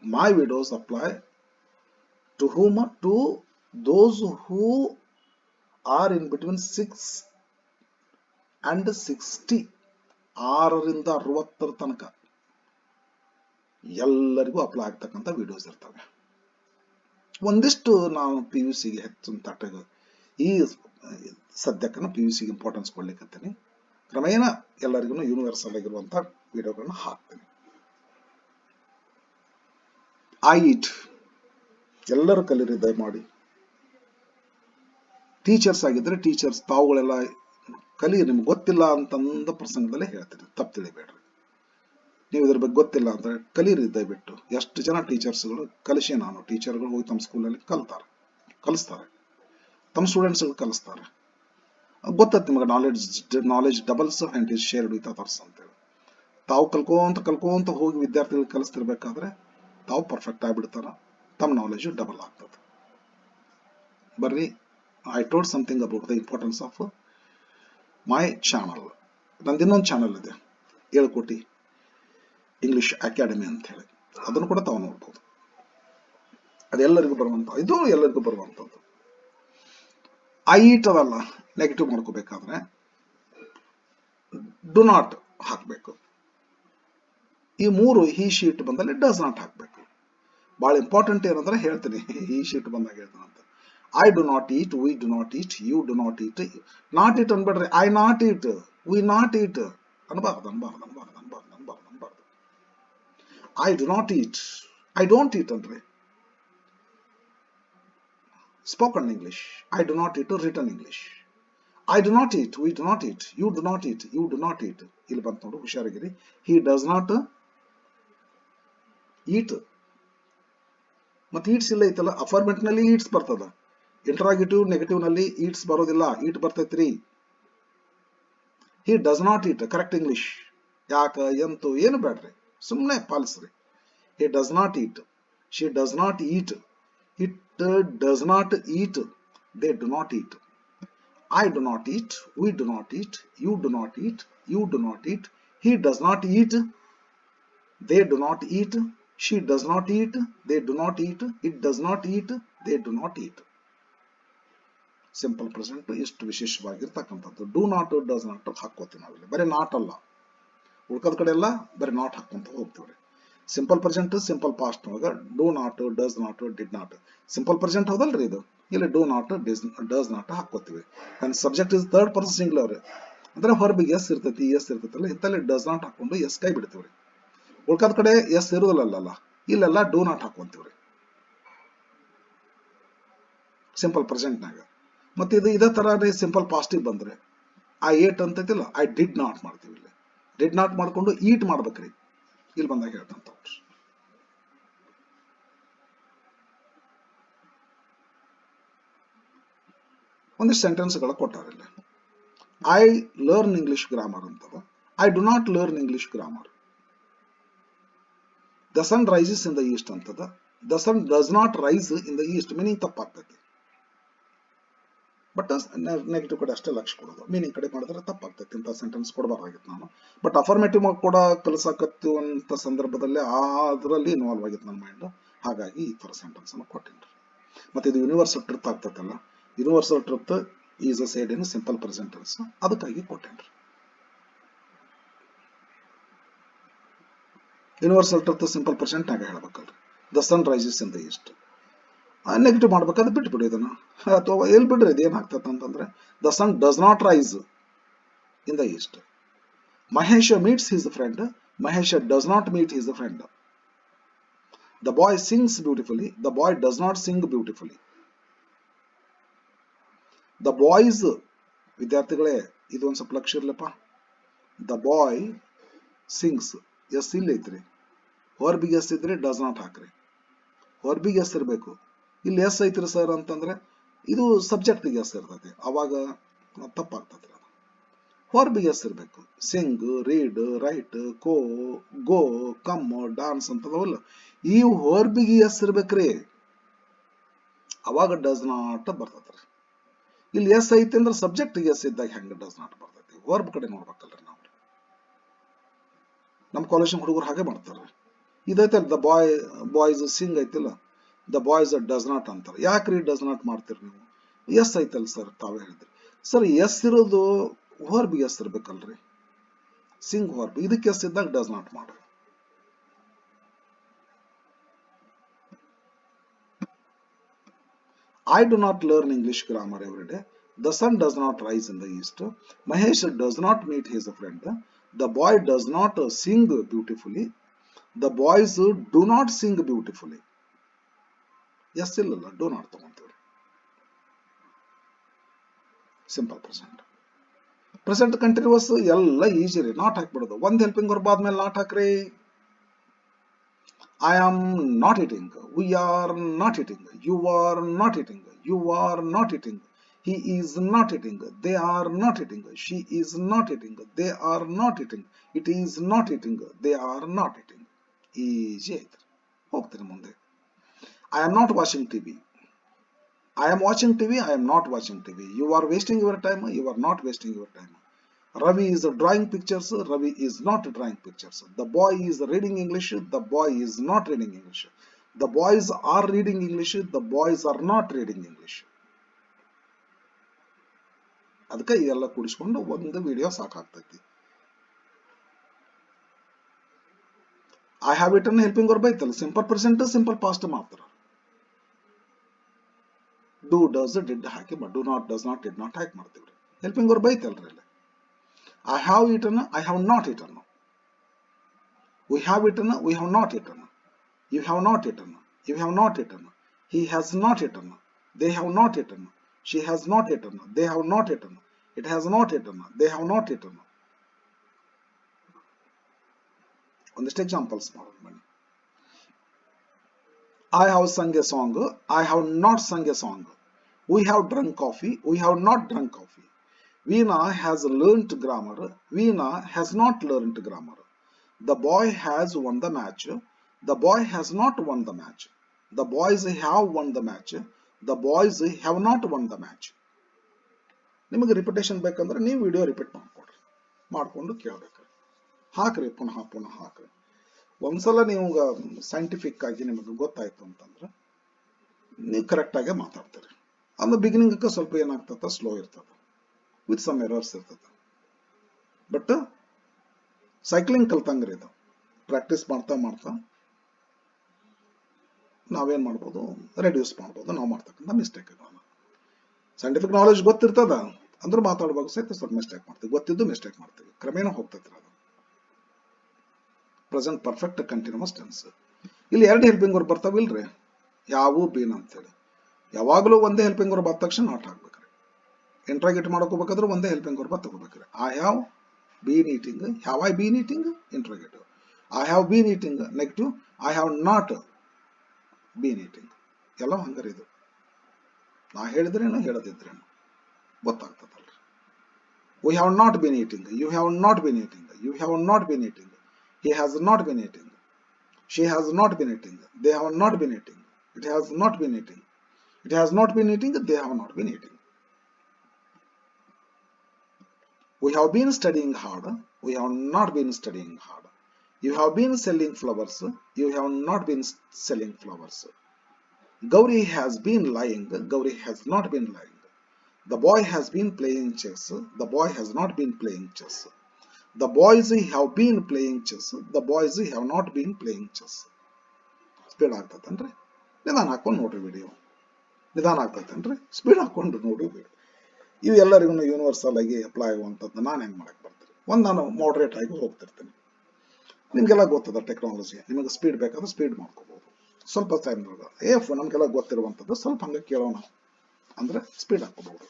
my videos apply to those who are in between 6 and 60, 6ರಿಂದ 60 ತನಕ ಎಲ್ಲರಿಗೂ ಅಪ್ಲೈ ಆಗ್ತಕ್ಕಂಥ ವಿಡಿಯೋಸ್ ಇರ್ತವೆ. ಒಂದಿಷ್ಟು ನಾನು PUCಗೆ ಹೆಚ್ಚು ಈ ಸದ್ಯಕ್ಕೆ PUCಗೆ ಇಂಪಾರ್ಟೆನ್ಸ್ ಕೊಡ್ಲಿಕ್ಕತ್ತೀನಿ. ಕ್ರಮೇಣ ಎಲ್ಲರಿಗೂ ಯೂನಿವರ್ಸಲ್ ಆಗಿರುವಂಥ ವಿಡಿಯೋಗಳನ್ನ ಹಾಕ್ತೀನಿ. ಎಲ್ಲರೂ ಕಲೀರಿ ದಯಮಾಡಿ. ಟೀಚರ್ಸ್ ಆಗಿದ್ರೆ ಟೀಚರ್ಸ್ ತಾವುಗಳೆಲ್ಲ ಕಲೀರಿ. ನಿಮ್ಗೆ ಗೊತ್ತಿಲ್ಲ ಅಂತಂದ ಪ್ರಸಂಗದಲ್ಲೇ ಹೇಳ್ತೀರಿ, ತಪ್ಪು ತಿಳಿಬೇಡ್ರಿ. ನೀವು ಇದ್ರ ಬಗ್ಗೆ ಗೊತ್ತಿಲ್ಲ ಅಂದ್ರೆ ಕಲೀರಿ ದಯವಿಟ್ಟು. ಎಷ್ಟು ಜನ ಟೀಚರ್ಸ್ಗಳು ಕಲಿಸಿ, ನಾನು ಟೀಚರ್ಗಳು ಹೋಗಿ ತಮ್ಮ ಸ್ಕೂಲಲ್ಲಿ ಕಲಿಸ್ತಾರೆ, ತಮ್ಮ ಸ್ಟೂಡೆಂಟ್ಸ್ಗಳು ಕಲಿಸ್ತಾರೆ. ಗೊತ್ತೈತೆ ನಿಮಗೆ, knowledge doubles and is shared with others ಅಂತೇಳಿ. ತಾವು ಕಲ್ಕೋಂತ ಹೋಗಿ ವಿದ್ಯಾರ್ಥಿಗಳಿಗೆ ಕಲಿಸ್ತಿರ್ಬೇಕಾದ್ರೆ ತಾವು ಪರ್ಫೆಕ್ಟ್ ಆಗಿಬಿಡ್ತಾರ, ತಮ್ಮ ನಾಲೆಜು ಡಬಲ್ ಆಗ್ತದೆ. ಬರ್ರಿ, I told something about the importance of my channel. ನಂದು ಇನ್ನೊಂದು ಚಾನಲ್ ಇದೆ, 7 ಕೋಟಿ ಇಂಗ್ಲಿಷ್ ಅಕಾಡೆಮಿ ಅಂತ ಹೇಳಿ. ಅದನ್ನು ಕೂಡ ತಾವು ನೋಡ್ಬೋದು. ಅದೆಲ್ಲರಿಗೂ ಬರುವಂಥದ್ದು. ಅವೆಲ್ಲ ನೆಗೆಟಿವ್ ಮಾಡ್ಕೋಬೇಕಾದ್ರೆ ಡು ನಾಟ್ ಹಾಕಬೇಕು. ಈ 3 ಈ ಶೀಟ್ ಬಂದಲ್ಲಿ ಡಸ್ ನಾಟ್ ಹಾಕಬೇಕು. ಭಾಳ ಇಂಪಾರ್ಟೆಂಟ್ ಏನಂದ್ರೆ ಹೇಳ್ತೀನಿ, ಈ ಶೀಟ್ ಬಂದಾಗ ಹೇಳ್ತೀನಿ ಅಂತ. I do not eat, we do not eat, you do not eat. Not eat ಅನ್ಬೇಡ್ರಿ, I not eat, we not eat ಅನ್ಬಾರ್ದು. I do not eat, I don't eat ಅಂದ್ರೆ spoken English. I do not eat written English. I do not eat, we do not eat, you do not eat, you do not eat. ಇಲ್ಲಿ ಬಂತು ನೋಡು, ಹುಷಾರಾಗಿರಿ. ಹಿ ಡಸ್ ನಾಟ್ ಈಟ್. ಮತ್ತೆ ಈಟ್ಸ್ ಇಲ್ಲ ಐತಲ್ಲ, ಅಫರ್ಮೆಂಟ್ ನಲ್ಲಿ ಈಟ್ಸ್ ಬರ್ತದ, ಇಂಟ್ರಾಗೇಟಿವ್ ನೆಗೆಟಿವ್ ನಲ್ಲಿ ಈಟ್ಸ್ ಬರೋದಿಲ್ಲ, ಈಟ್ ಬರ್ತೈತ್ರಿ. He does not eat correct English. ಯಾಕ ಎಂತು ಏನು ಬೇಡ್ರಿ, ಸುಮ್ಮನೆ ಪಾಲಿಸ್ರಿ. He does not eat, she does not eat, it does not eat, they do not eat. I do not eat, we do not eat, you do not eat, you do not eat, he does not eat, they do not eat, she does not eat, they do not eat, it does not eat, they do not eat. Simple present ಇಷ್ಟು ವಿಶೇಷವಾಗಿರ್ತಕ್ಕಂಥದ್ದು. ಡೂ ನಾಟ್, ಡಸ್ ನಾಟ್ ಹಾಕೋತೀವಿ ನಾವಿಲ್ಲಿ. ಬರೀ ನಾಟ್ ಅಲ್ಲ, ಉಳ್ಕದ ಕಡೆ ಎಲ್ಲ ಬರೀ ನಾಟ್ ಹಾಕೊಂತ ಹೋಗ್ತೀವ್ರಿ. ಸಿಂಪಲ್ ಪ್ರೆಸೆಂಟ್ ಸಿಂಪಲ್ ಪಾಸ್ಟ್ ಒಳಗ do not, does not, did not. Simple present ಹೌದಲ್ರಿ ಇದು, ಇಲ್ಲಿ ಡೂ ನಾಟ್, ಡಸ್ ನಾಟ್ ಹಾಕೋತೀವಿ. And subject is third person singular ಅಂದ್ರೆ ಹೊರಬಿಗೆ ಎಸ್ ಇರ್ತೈತಲ್ಲ, ಇತ್ತಲ್ಲಿ ಡಸ್ ನಾಟ್ ಹಾಕೊಂಡು ಎಸ್ ಕೈ ಬಿಡ್ತೀವ್ರಿ. ಉಳ್ಕದ ಕಡೆ ಎಸ್ ಇರುದಿಲ್ಲಲ್ಲ, ಇಲ್ಲೆಲ್ಲ ಡೂ ನಾಟ್ ಹಾಕೊಂತೀವ್ರಿ ಸಿಂಪಲ್ ಪ್ರೆಸೆಂಟ್ನಾಗ. ಮತ್ತೆ ಇದು ಇದೇ ತರ ಸಿಂಪಲ್ ಪಾಸ್ಟಿಗೆ ಬಂದ್ರೆ ಐ ಏಟ್ ಅಂತೈತಿಲ್ಲ, ಐ ಡಿಡ್ ನಾಟ್ ಮಾಡ್ತೀವಿ. ಇಲ್ಲಿ ಡಿಡ್ ನಾಟ್ ಮಾಡ್ಕೊಂಡು ಈಟ್ ಮಾಡ್ಬೇಕ್ರಿ. ಇಲ್ಲಿ ಬಂದಾಗ ಹೇಳ್ತಂತ ಒಂದಿಷ್ಟು ಸೆಂಟೆನ್ಸ್ಗಳ ಕೊಟ್ಟಾರ ಇಲ್ಲಿ. ಐ ಲರ್ನ್ ಇಂಗ್ಲಿಷ್ ಗ್ರಾಮರ್ ಅಂತದ. I do not learn English grammar. The sun rises in the east ಅಂತದ. The sun does not rise in the east. Meaning ತಪ್ಪಾಗ್ತೈತಿ. ಬಟ್ ನೆಗೆಟಿವ್ ಕಡೆ ಅಷ್ಟೇ ಲಕ್ಷ ಕೊಡೋದು. ಮೀನಿಂಗ್ ಕಡೆ ಮಾಡಿದ್ರೆ ತಪ್ಪಾಗ್ತೈತಿ. ಇಂಥ ಸೆಂಟೆನ್ಸ್ ಕೊಡಬಾರ್ದಾಗಿತ್ತು ನಾನು. ಬಟ್ ಅಫರ್ಮೇಟಿವ್ ಕೂಡ ಕಲಿಸಾಕತ್ತುವಂಥ ಸಂದರ್ಭದಲ್ಲಿ ಅದರಲ್ಲಿ ಇನ್ವಾಲ್ವ್ ಆಗಿತ್ತು ನನ್ನ ಮೈಂಡ್. ಹಾಗಾಗಿ ಈ ಥರ ಸೆಂಟೆನ್ಸ್ ಅನ್ನು ಕೊಟ್ಟಿನ್ರಿ. ಮತ್ತೆ ಇದು ಯೂನಿವರ್ಸಲ್ ಟ್ರುತ್ ಆಗ್ತೈತಲ್ಲ. Universal truth is a said in simple present tense. ಅದಕ್ಕಾಗಿ ಕೊಟ್ಟೇನ್ರಿ. ಯೂನಿವರ್ಸಲ್ ಟ್ರುತ್ ಸಿಂಪಲ್ ಪ್ರೆಸೆಂಟ್ ಆಗ ಹೇಳ್ಬೇಕಲ್ರಿ. The sun rises in the east. Negative ಮಾಡ್ಬೇಕಾದ್ರೆ ಬಿಟ್ಬಿಡಿ ಇದನ್ನ. ಅಥವಾ ಎಲ್ಲಿ ಬಿಡ್ರಿ ಇದು ಏನಾಗ್ತದೆ ಅಂತಂದ್ರೆ the sun does not rise in the east. Mahesh meets his friend. Mahesh does not meet his friend. The boy sings beautifully. The boy does not sing beautifully. The boys, ವಿದ್ಯಾರ್ಥಿಗಳೇ ಇದೊಂದು ಸ್ವಲ್ಪ ಲಕ್ಷ ಇರ್ಲಪ್ಪ. ದ ಬಾಯ್ ಸಿಂಗ್ಸ್, ಎಸ್ ಇಲ್ಲ ಐತ್ರಿ. ಹೊರ್ಬಿಗೆ ಎಸ್ ಇದ್ರೆ ಡಸ್ ನಾಟ್ ಹಾಕ್ರಿ. ಹೊರ್ಬಿಗೆ ಎಸ್ ಇರಬೇಕು. ಇಲ್ಲಿ ಎಸ್ ಐತ್ರಿ ಸರ್ ಅಂತಂದ್ರೆ ಇದು ಸಬ್ಜೆಕ್ಟಿಗೆ ಎಸ್ ಇರ್ತೈತಿ. ಅವಾಗ ತಪ್ಪಾಗ್ತದ್ರಿ. ಅದು ಹೊರ್ಬಿಗೆ ಎಸ್ ಇರಬೇಕು. ಸಿಂಗ್, ರೀಡ್, ರೈಟ್, ಕೋ, ಗೋ, ಕಮ್, ಡಾನ್ಸ್ ಅಂತದವಲ್ಲ, ಈ ಹೊರ್ಬಿಗೆ ಎಸ್ ಇರ್ಬೇಕ್ರಿ. ಅವಾಗ ಡಸ್ ನಾಟ್ ಬರ್ತದ್ರಿ. ಇಲ್ಲಿ ಎಸ್ ಐತಿ ಅಂದ್ರೆ ಸಬ್ಜೆಕ್ಟಿಗೆ ಎಸ್ ಇದ್ದಾಗ ಹೆಂಗ ಡಸ್ ನಾಟ್ ಬರ್ತೈತಿ. ವರ್ಬ್ ಕಡೆ ನೋಡ್ಬೇಕಲ್ರಿ ನಾವು. ನಮ್ಮ ಕಾಲೇಜಿನ ಹುಡುಗರು ಹಾಗೆ ಮಾಡ್ತಾರೆ. ಇದೈತಲ್ಲ ದ ಬಾಯ್ಸ್ ಸಿಂಗ್ ಐತಿಲ್ಲ, ದ ಬಾಯ್ಸ್ ಡಸ್ ನಾಟ್ ಅಂತಾರೆ. ಯಾಕ್ರಿ ಡಸ್ ನಾಟ್ ಮಾಡ್ತೀರಿ ನೀವು? ಎಸ್ ಐತಲ್ ಸರ್, ತಾವೇ ಹೇಳಿದ್ರಿ. ಸರ್ ಎಸ್ ಇರೋದು ಹೊರ್ಬಿಗೆ ಎಸ್ ಇರ್ಬೇಕಲ್ರಿ. ಸಿಂಗ್ ಹೊರ್ಬ್, ಇದಕ್ಕೆ ಎಸ್ ಇದ್ದಾಗ ಡಸ್ ನಾಟ್ ಮಾಡ್ರಿ. I do not learn English grammar every day. The sun does not rise in the east. Mahesh does not meet his friend. The boy does not sing beautifully. The boys do not sing beautifully. Yes, illalla, do not ತಗೊಂತೀವಿ. Simple present. ಪ್ರೆಸೆಂಟ್ ಕಂಟಿನ್ಯೂಸ್ ಎಲ್ಲ ಈಜಿ ರೀ. ನಾಟ್ ಹಾಕ್ಬಿಡೋದು. ಒಂದು ಹೆಲ್ಪಿಂಗ್ ವರ್ಬ್ ಆದ್ಮೇಲೆ ನಾಟ್ ಹಾಕ್ರಿ. I am not eating. We are not eating. You are not eating. You are not eating. He is not eating. They are not eating. She is not eating. They are not eating. It is not eating. They are not eating. Easy ಐತ್ರಿ. ಹೋಗ್ತೀನಿ ಮುಂದೆ. I am not watching TV. I am watching TV. I am not watching TV. You are wasting your time. You are not wasting your time. Ravi is drawing pictures. Ravi is not drawing pictures. The boy is reading English. The boy is not reading English. The boys are reading English. The boys are not reading English. ಅದಕ್ಕೆ ಇದೆಲ್ಲ ಕೂಡಿಸ್ಕೊಂಡು ಒಂದು ವಿಡಿಯೋ ಸಾಕಾಗ್ತೈತಿ. ಐ ಹ್ಯಾವ್ ಇಟ್ ಅನ್ನು ಹೆಲ್ಪಿಂಗ್ ವರ್ಬ್ ಐತಲ್ಲ, ಸಿಂಪಲ್ ಪ್ರೆಸೆಂಟ್ ಸಿಂಪಲ್ ಪಾಸ್ಟ್ ಮಾಡ್ತಾರ. ಡೂ, ಡಸ್, ಡಿಡ್ ಹಾಕಿ do not, does not, did not ಹಾಕಿ ಮಾಡ್ತೀವ್ರಿ. ಹೆಲ್ಪಿಂಗ್ ವರ್ಬ್ ಐತಲ್ರಿ ಇಲ್ಲಿ. I have eaten, I have not eaten. We have eaten, we have not eaten. You have not eaten, you have not eaten. He has not eaten, they have not eaten. She has not eaten, they have not eaten. It has not eaten, they have not eaten. ಒಂದಿಷ್ಟು ಎಕ್ಸಾಂಪಲ್ಸ್ ಮಾಡೋಣ ಬನ್ನಿ. I have sung a song, I have not sung a song. We have drunk coffee, we have not drunk coffee. Veena has learnt grammar. Veena has not learnt grammar. The boy has won the match. The boy has not won the match. The boys have won the match. The boys have not won the match. ನಿಮಗೆ ರಿಪಿಟೇಷನ್ ಬೇಕಂದ್ರೆ ನೀವು ವಿಡಿಯೋ ರಿಪೀಟ್ ಮಾಡ್ಕೊಂಡು ಕೇಳಬೇಕು. ಹಾಕ್ರಿ, ಪುನಃ ಪುನಃ ಹಾಕ್ರಿ. ಒಂದ್ಸಲ ನೀವು ಸೈಂಟಿಫಿಕ್ ಆಗಿ ನಿಮಗೆ ಗೊತ್ತಾಯ್ತು ಅಂತಂದ್ರೆ ನೀವು ಕರೆಕ್ಟ್ ಆಗಿ ಮಾತಾಡ್ತೀರಿ. ಅಂದ್ರೆ ಬಿಗಿನಿಂಗ್ ಸ್ವಲ್ಪ ಏನಾಗ್ತದ, ಸ್ಲೋ ಇರ್ತದೆ, ವಿತ್ ಸಮ್ ಎರರ್ಸ್ ಇರ್ತದೆ. ಬಟ್ ಸೈಕ್ಲಿಂಗ್ ಕಲ್ತಂಗ್ರಿ ಇದು. ಪ್ರಾಕ್ಟೀಸ್ ಮಾಡ್ತಾ ಮಾಡ್ತಾ ನಾವೇನ್ ಮಾಡ್ಬೋದು, ರೆಡ್ಯೂಸ್ ಮಾಡ್ಬೋದು ನಾವು ಮಾಡ್ತಕ್ಕಂಥ ಮಿಸ್ಟೇಕ್ಗಳನ್ನ. ಸೈಂಟಿಫಿಕ್ ನಾಲೆಜ್ ಗೊತ್ತಿರ್ತದ ಅಂದ್ರೆ ಮಾತಾಡುವಾಗ ಸಹಿತ ಸ್ವಲ್ಪ ಮಿಸ್ಟೇಕ್ ಮಾಡ್ತೀವಿ. ಗೊತ್ತಿದ್ದು ಮಿಸ್ಟೇಕ್ ಮಾಡ್ತೀವಿ. ಕ್ರಮೇಣ ಹೋಗ್ತೈತ್ರಿ ಅದು. Present perfect continuous tense. ಇಲ್ಲಿ ಎರಡು ಹೆಲ್ಪಿಂಗ್ ವರ್ಬ್ ಬರ್ತಾವಿಲ್ರಿ, ಯಾವು ಬೀನ್ ಅಂತೇಳಿ. ಯಾವಾಗಲೂ ಒಂದೇ ಹೆಲ್ಪಿಂಗ್ ವರ್ಬ್ ಆದ ತಕ್ಷಣ ನಾಟ್ ಹಾಕ್ಬೇಕ್ರಿ. ಇಂಟ್ರಾಗೇಟ್ ಮಾಡ್ಕೋಬೇಕಾದ್ರೆ ಒಂದೇ ಹೆಲ್ಪಿಂಗ್ ವರ್ಬ್ ತಗೋಬೇಕ್ರಿ. I have been eating, have I been eating, interrogative. I have been eating, negative. I have not been eating. ಎಲ್ಲ ಹಂಗಾರೆ ಇದು. ನಾ ಹೇಳಿದ್ರೇನು ಹೇಳದಿದ್ರೇನು ಗೊತ್ತಾಗ್ತದಲ್ರಿ. We have not been eating. You have not been eating. You have not been eating. He has not been eating. She has not been eating. They have not been eating. It has not been eating. It has not been eating. They have not been eating. We have been studying hard. We have not been studying hard. You have been selling flowers. You have not been selling flowers. Gauri has been lying. Gauri has not been lying. The boy has been playing chess. The boy has not been playing chess. The boys have been playing chess. The boys have not been playing chess. Speed ಆಗ್ತದನ್ರಿ ನಿಧಾನ ಹಾಕೊಂಡು ನೋಡ್ರಿ ವಿಡಿಯೋ ನಿಧಾನ ಆಗ್ತದನ್ರಿ ಸ್ಪೀಡ್ ಹಾಕೊಂಡು ನೋಡ್ರಿ ವಿಡಿಯೋ ಇವು ಎಲ್ಲರಿಗೂ ಯೂನಿವರ್ಸಲ್ ಆಗಿ ಅಪ್ಲೈ ಆಗುವಂಥದ್ದು ನಾನು ಹೆಂಗೆ ಮಾಡಕ್ಕೆ ಬರ್ತೀನಿ ನಾನು ಮಾಡ್ರೇಟ್ ಆಗಿ ಹೋಗ್ತಿರ್ತೀನಿ ನಿಮಗೆಲ್ಲ ಗೊತ್ತದ ಟೆಕ್ನಾಲಜಿ ನಿಮಗೆ ಸ್ಪೀಡ್ ಬೇಕಾದ್ರೆ ಸ್ಪೀಡ್ ಮಾಡ್ಕೋಬಹುದು ಸ್ವಲ್ಪ ಟೈಮ್ ನಮಗೆಲ್ಲ ಗೊತ್ತಿರುವಂಥದ್ದು ಸ್ವಲ್ಪ ಹಂಗೆ ಕೇಳೋಣ ಅಂದ್ರೆ ಸ್ಪೀಡ್ ಹಾಕೋಬಹುದು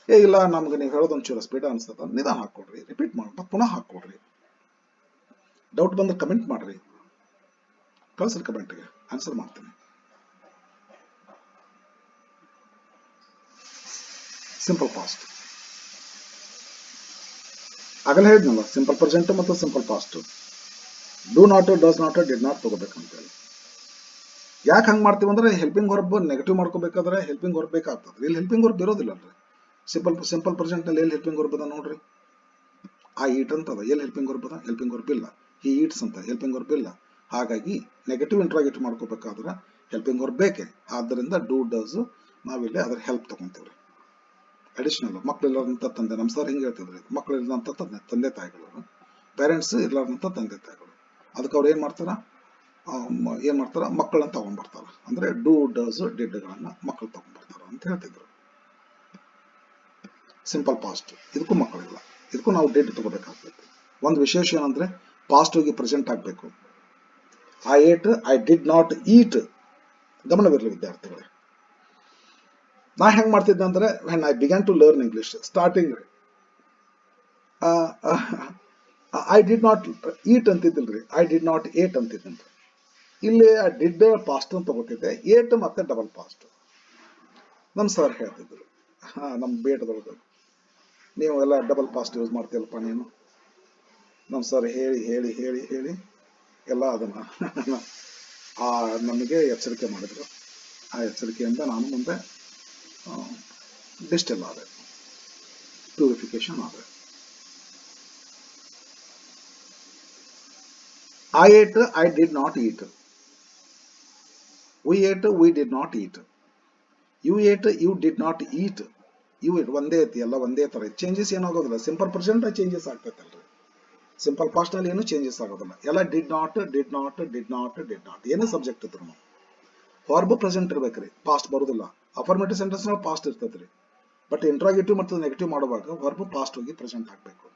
ಇಲ್ಲ ನಮ್ಗೆ ನೀವು ಹೇಳೋದೊಂದು ಚೂರ ಸ್ಪೀಡ್ ಅನ್ಸ್ತದ ನಿಧಾನ ಹಾಕೊಡ್ರಿ ರಿಪೀಟ್ ಮಾಡಿ ಪುನಃ ಹಾಕೊಡ್ರಿ ಡೌಟ್ ಬಂದ್ರೆ ಕಮೆಂಟ್ ಮಾಡ್ರಿ ಕಳಿಸ್ರಿ ಕಮೆಂಟ್ಗೆ ಆನ್ಸರ್ ಮಾಡ್ತೀನಿ ಸಿಂಪಲ್ ಪಾಸ್ಟ್ ಆಗಲೇ ಹೇಳಿದ್ನಲ್ಲ ಸಿಂಪಲ್ ಪ್ರೆಸೆಂಟ್ ಮತ್ತು simple past do not does not did not ತಗೋಬೇಕಂತ ಹೇಳಿ ಯಾಕೆ ಹಂಗೆ ಮಾಡ್ತೀವಿ ಅಂದ್ರೆ ಹೆಲ್ಪಿಂಗ್ ವರ್ಬ್ ನೆಗೆಟಿವ್ ಮಾಡ್ಕೋಬೇಕಾದ್ರೆ ಹೆಲ್ಪಿಂಗ್ ವರ್ಬ್ ಬೇಕಾಗ್ತದೆ ಇಲ್ಲಿ ಹೆಲ್ಪಿಂಗ್ ವರ್ಬ್ ಇರೋದಿಲ್ಲಲ್ರಿ ಸಿಂಪಲ್ ಪ್ರೆಸೆಂಟ್ ನಲ್ಲಿ ಎಲ್ಲಿ ಹೆಲ್ಪಿಂಗ್ ವರ್ಬ್ ಅದ ನೋಡ್ರಿ ಆ ಈಟ್ ಅಂತ ಅದ ಎಲ್ಲಿ ಹೆಲ್ಪಿಂಗ್ ವರ್ಬ್ ಅದ ಹೆಲ್ಪಿಂಗ್ ವರ್ಬ್ ಇಲ್ಲ ಹಿ ಈಟ್ಸ್ ಅಂತ ಹೆಲ್ಪಿಂಗ್ ವರ್ಬ್ ಇಲ್ಲ ಹಾಗಾಗಿ ನೆಗೆಟಿವ್ ಇಂಟ್ರಾಗೇಟ್ ಮಾಡ್ಕೋಬೇಕಾದ್ರೆ ಹೆಲ್ಪಿಂಗ್ ವರ್ಬ್ ಬೇಕೆ ಆದ್ದರಿಂದ ಡೂ ಡಸ್ ನಾವಿಲ್ಲಿ ಅದ್ರ ಹೆಲ್ಪ್ ತಗೊಂತೀವ್ರಿ ಅಡಿಷನಲ್ ಮಕ್ಕಳಿಲ್ಲದಂತ ತಂದೆ ನಮ್ಮ ಸರ್ ಹಿಂಗೆ ಹೇಳ್ತಿದ್ರಿ ಮಕ್ಕಳಿಲ್ಲದಂತ ತಂದೆ ತಾಯಿಗಳು ಪೇರೆಂಟ್ಸ್ ಇರ್ಲಾರ್ದಂತ ತಂದೆ ತಾಯಿಗಳು ಅದಕ್ಕೆ ಅವ್ರು ಏನ್ ಮಾಡ್ತಾರ ಮಕ್ಕಳನ್ನ ತಗೊಂಡ್ಬರ್ತಾರ ಅಂದ್ರೆ ಡೂ ಡಸ್ ಡಿಡ್ಗಳನ್ನ ಮಕ್ಕಳು ತಗೊಂಡ್ಬರ್ತಾರ ಅಂತ ಹೇಳ್ತಿದ್ರು ಸಿಂಪಲ್ ಪಾಸ್ಟ್ ಇದಕ್ಕೂ ಮಕ್ಕಳಿಲ್ಲ ಇದಕ್ಕೂ ನಾವು ಡಿಡ್ ತಗೋಬೇಕಾಗ್ತೈತಿ ಒಂದು ವಿಶೇಷ ಏನಂದ್ರೆ ಪಾಸ್ಟ್ ಹೋಗಿ ಪ್ರೆಸೆಂಟ್ ಆಗ್ಬೇಕು I ate I did not eat ಗಮನವಿರಲಿ ವಿದ್ಯಾರ್ಥಿಗಳೇ ನಾ ಹೆಂಗ್ ಮಾಡ್ತಿದ್ದೆ ಅಂದ್ರೆ when I began to learn English starting I did not eat ಅಂತಿದ್ದಿಲ್ರಿ ಐ ಡಿಡ್ ನಾಟ್ ಏಟ್ ಅಂತಿದ್ದಂತೆ ಇಲ್ಲಿ ಆ ಡಿಡ್ ಪಾಸ್ಟ್ ಅಂತ ತಗೋತಿದ್ದೆ ಏಟ್ ಮತ್ತೆ ಡಬಲ್ ಪಾಸ್ಟ್ ನಮ್ ಸರ್ ಹೇಳ್ತಿದ್ರು ನಮ್ ಬೇಟದೊಳಗೆ ನೀವು ಎಲ್ಲ ಡಬಲ್ ಪಾಸ್ಟ್ ಯೂಸ್ ಮಾಡ್ತೀವಲ್ಪ ನೀನು ನಮ್ ಸರ್ ಹೇಳಿ ಹೇಳಿ ಹೇಳಿ ಹೇಳಿ ಎಲ್ಲ ಅದನ್ನ ನಮಗೆ ಎಚ್ಚರಿಕೆ ಮಾಡಿದ್ರು ಆ ಎಚ್ಚರಿಕೆಯಿಂದ ನಾನು ಮುಂದೆ ಡಿಸ್ಟಿಲ್ ಆದೆ ಪ್ಯೂರಿಫಿಕೇಶನ್ ಆದೆ I ate, I did not eat. We ate, we did not eat. You ate, you did not eat. You ate, ಒಂದೇ ಐತಿ ಎಲ್ಲ ಒಂದೇ ತರ ಚೇಂಜಸ್ ಏನಾಗೋದಿಲ್ಲ ಸಿಂಪಲ್ ಪ್ರೆಸೆಂಟ್ ಚೇಂಜಸ್ ಆಗ್ತೈತಲ್ರಿ ಸಿಂಪಲ್ ಪಾಸ್ಟ್ ನಲ್ಲಿ ಏನು ಚೇಂಜಸ್ ಆಗೋದಿಲ್ಲ ಎಲ್ಲ did not did not did not did not ಏನೇ ಸಬ್ಜೆಕ್ಟ್ ಇದ್ರು ವರ್ಬ್ ಪ್ರೆಸೆಂಟ್ ಇರ್ಬೇಕ್ರಿ ಪಾಸ್ಟ್ ಬರುದಿಲ್ಲ ಅಫರ್ಮೇಟಿವ್ ಸೆಂಟೆನ್ಸ್ ನಲ್ಲಿ ಪಾಸ್ಟ್ ಇರ್ತೈತ್ರಿ ಬಟ್ ಇಂಟ್ರಾಗೇಟಿವ್ ಮತ್ತು ನೆಗೆಟಿವ್ ಮಾಡುವಾಗ ವರ್ಬ್ ಪಾಸ್ಟ್ ಹೋಗಿ ಪ್ರೆಸೆಂಟ್ ಆಗ್ಬೇಕು